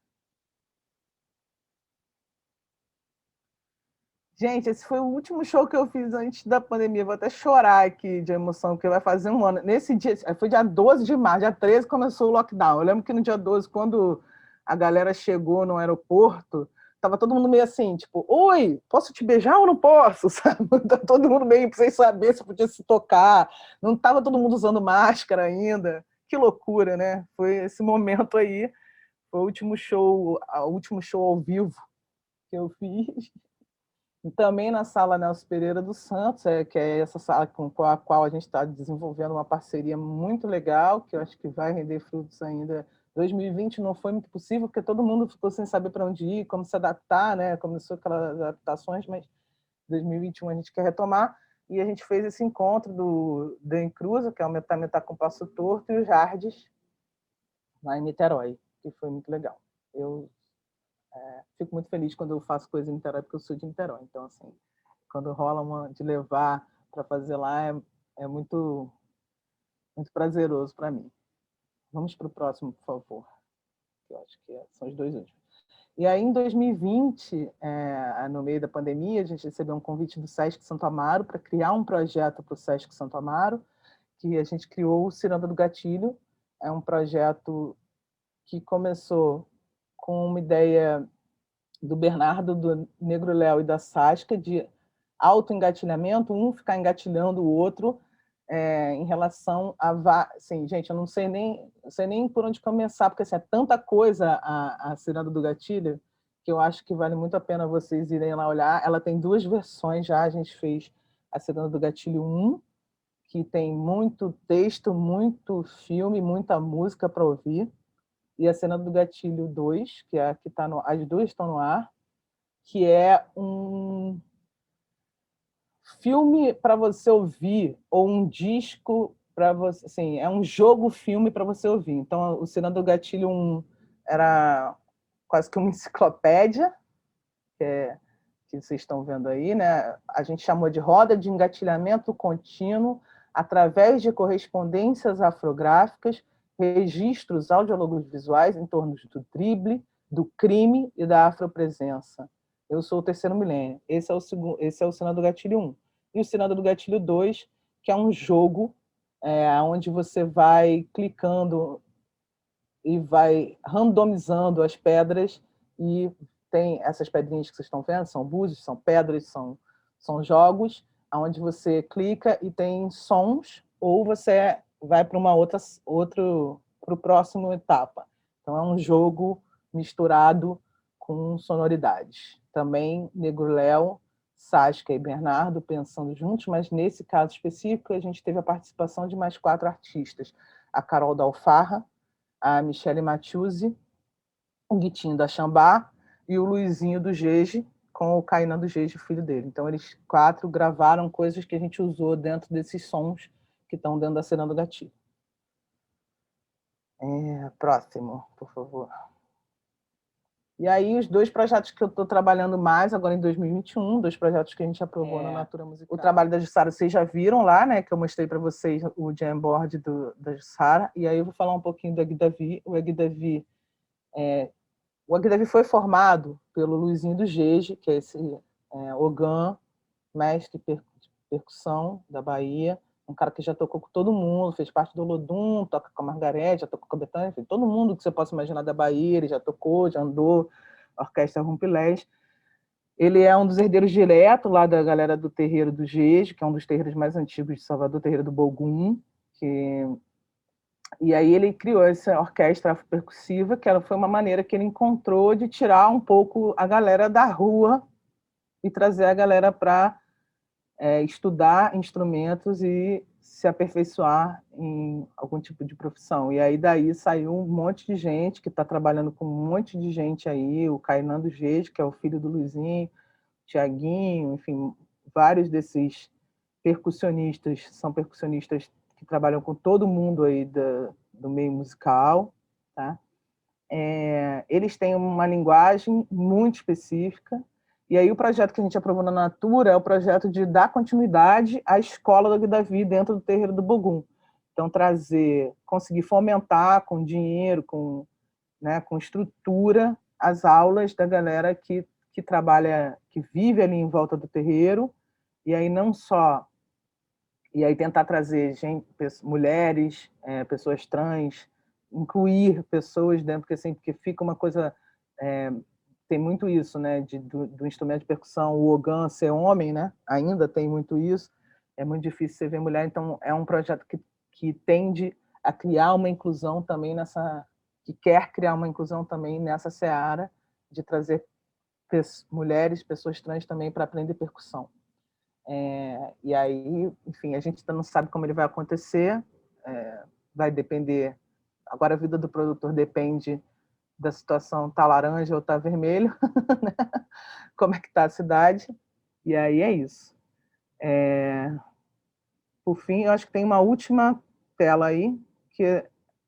S1: Gente, esse foi o último show que eu fiz antes da pandemia. Vou até chorar aqui de emoção, porque vai fazer um ano. Nesse dia, foi dia 12 de março, dia 13 começou o lockdown. Eu lembro que no dia 12, quando a galera chegou no aeroporto, tava todo mundo meio assim, tipo, oi, posso te beijar ou não posso? Sabe? Tá todo mundo meio sem saber se podia se tocar. Não tava todo mundo usando máscara ainda. Que loucura, né? Foi esse momento aí. Foi o último show ao vivo que eu fiz. E também na sala Nelson Pereira dos Santos, que é essa sala com a qual a gente está desenvolvendo uma parceria muito legal, que eu acho que vai render frutos ainda. 2020 não foi muito possível, porque todo mundo ficou sem saber para onde ir, como se adaptar, né? Começou aquelas adaptações, mas 2021 a gente quer retomar, e a gente fez esse encontro do Encruza, que é o Metá com Passo Torto, e o Jardes, lá em Niterói, que foi muito legal. Eu fico muito feliz quando eu faço coisa em Niterói, porque eu sou de Niterói. Então, assim, quando rola de levar para fazer lá, é muito, muito prazeroso para mim. Vamos para o próximo, por favor. Eu acho que são os 2 últimos. E aí, em 2020, no meio da pandemia, a gente recebeu um convite do Sesc Santo Amaro para criar um projeto para o Sesc Santo Amaro, que a gente criou o Ciranda do Gatilho. É um projeto que começou com uma ideia do Bernardo, do Negro Léo e da Sasca, de autoengatilhamento, um ficar engatilhando o outro, em relação a... Assim, gente, eu não sei nem por onde começar, porque assim, é tanta coisa a Ciranda do Gatilho, que eu acho que vale muito a pena vocês irem lá olhar. Ela tem 2 versões já, a gente fez a Ciranda do Gatilho 1, que tem muito texto, muito filme, muita música para ouvir, e a Ciranda do Gatilho 2, que é a que está no... As 2 estão no ar, que é um filme para você ouvir, ou um disco para você, assim, é um jogo-filme para você ouvir. Então, o Ciranda do Gatilho 1 era quase que uma enciclopédia, que vocês estão vendo aí, né? A gente chamou de roda de engatilhamento contínuo através de correspondências afrográficas, registros audiólogos visuais em torno do drible, do crime e da afropresença. Eu sou o terceiro milênio. Esse é o Ciranda do Gatilho 1. E o Ciranda do Gatilho 2, que é um jogo onde você vai clicando e vai randomizando as pedras, e tem essas pedrinhas que vocês estão vendo, são búzios, são pedras, são jogos, onde você clica e tem sons, ou você vai para para o próximo etapa. Então é um jogo misturado com sonoridades. Também Negro Léo, Sasca e Bernardo pensando juntos, mas nesse caso específico a gente teve a participação de mais 4 artistas. A Carol da Alfarra, a Michele Matiusi, o Guitinho da Xambá e o Luizinho do Gege, com o Kainan do Gege, filho dele. Então, eles 4 gravaram coisas que a gente usou dentro desses sons que estão dentro da Ciranda do Gatilho. Próximo, por favor. E aí, os 2 projetos que eu estou trabalhando mais agora em 2021, 2 projetos que a gente aprovou na Natura Musical. O trabalho da Jussara vocês já viram lá, né? Que eu mostrei para vocês o Jamboard da Jussara. E aí eu vou falar um pouquinho do Aguidavi. O Aguidavi foi formado pelo Luizinho do Gege, que é esse Ogan, mestre de percussão da Bahia, um cara que já tocou com todo mundo, fez parte do Olodum, toca com a Margarete, já tocou com a Betânia, enfim, todo mundo que você possa imaginar da Bahia, ele já tocou, já andou, Orquestra Rumpilés. Ele é um dos herdeiros direto lá da galera do Terreiro do Gege, que é um dos terreiros mais antigos de Salvador, Terreiro do Bogum, e aí ele criou essa orquestra afropercussiva, que foi uma maneira que ele encontrou de tirar um pouco a galera da rua e trazer a galera para estudar instrumentos e se aperfeiçoar em algum tipo de profissão. E aí daí saiu um monte de gente que está trabalhando com um monte de gente aí, o Kainan do Gege, que é o filho do Luizinho, Tiaguinho, enfim, vários desses percussionistas são percussionistas que trabalham com todo mundo aí do meio musical, tá? Eles têm uma linguagem muito específica, e aí o projeto que a gente aprovou na Natura é o projeto de dar continuidade à escola do Aguidavi dentro do Terreiro do Bogum. Então, conseguir fomentar com dinheiro, com estrutura, as aulas da galera que trabalha, que vive ali em volta do terreiro, e aí não só... E aí tentar trazer mulheres, pessoas trans, incluir pessoas dentro, porque fica uma coisa... tem muito isso, né, do instrumento de percussão, o ogan ser homem, né, ainda tem muito isso, é muito difícil você ver mulher, então é um projeto que tende a criar uma inclusão também que quer criar uma inclusão também nessa seara de trazer mulheres, pessoas trans também para aprender percussão. E aí, enfim, a gente ainda não sabe como ele vai acontecer, vai depender... Agora a vida do produtor depende da situação, tá laranja ou tá vermelho, né? Como é que tá a cidade, e aí é isso. Por fim, eu acho que tem uma última tela aí, que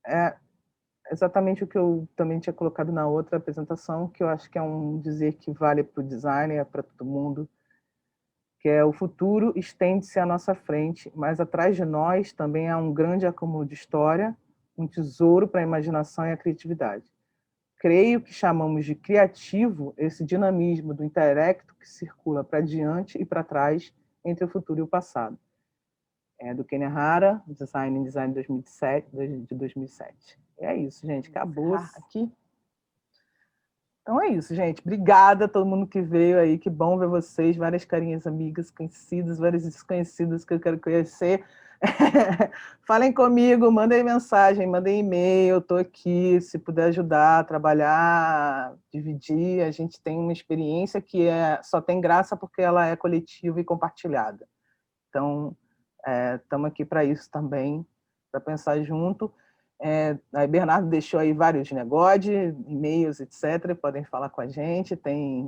S1: é exatamente o que eu também tinha colocado na outra apresentação, que eu acho que é um dizer que vale para o designer, para todo mundo, que é: o futuro estende-se à nossa frente, mas atrás de nós também há um grande acúmulo de história, um tesouro para a imaginação e a criatividade. creio que chamamos de criativo esse dinamismo do intelecto que circula para diante e para trás entre o futuro e o passado. É do Ken Hara, Design 2007, de 2007. É isso, gente. Acabou aqui. Então é isso, gente. Obrigada a todo mundo que veio aí. Que bom ver vocês. Várias carinhas amigas, conhecidas, várias desconhecidas que eu quero conhecer. Falem comigo, mandem mensagem, mandem e-mail. Estou aqui, se puder ajudar, trabalhar, dividir. A gente tem uma experiência que só tem graça porque ela é coletiva e compartilhada. Então, estamos aqui para isso também, para pensar junto. Aí Bernardo deixou aí vários negócios, e-mails, etc. Podem falar com a gente.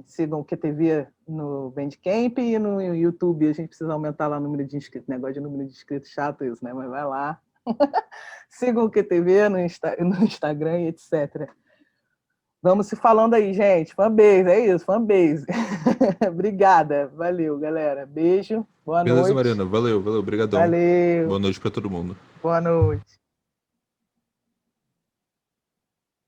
S1: Sigam o QTV no Bandcamp e no YouTube. A gente precisa aumentar lá o número de inscritos. Negócio de número de inscritos, chato isso, né? Mas vai lá. Sigam o QTV no Instagram e etc. Vamos se falando aí, gente. Fanbase, é isso, fanbase. Obrigada. Valeu, galera. Beijo. Boa noite.
S3: Beleza, Mariana. Valeu, obrigadão.
S1: Valeu.
S3: Boa noite para todo mundo.
S1: Boa noite.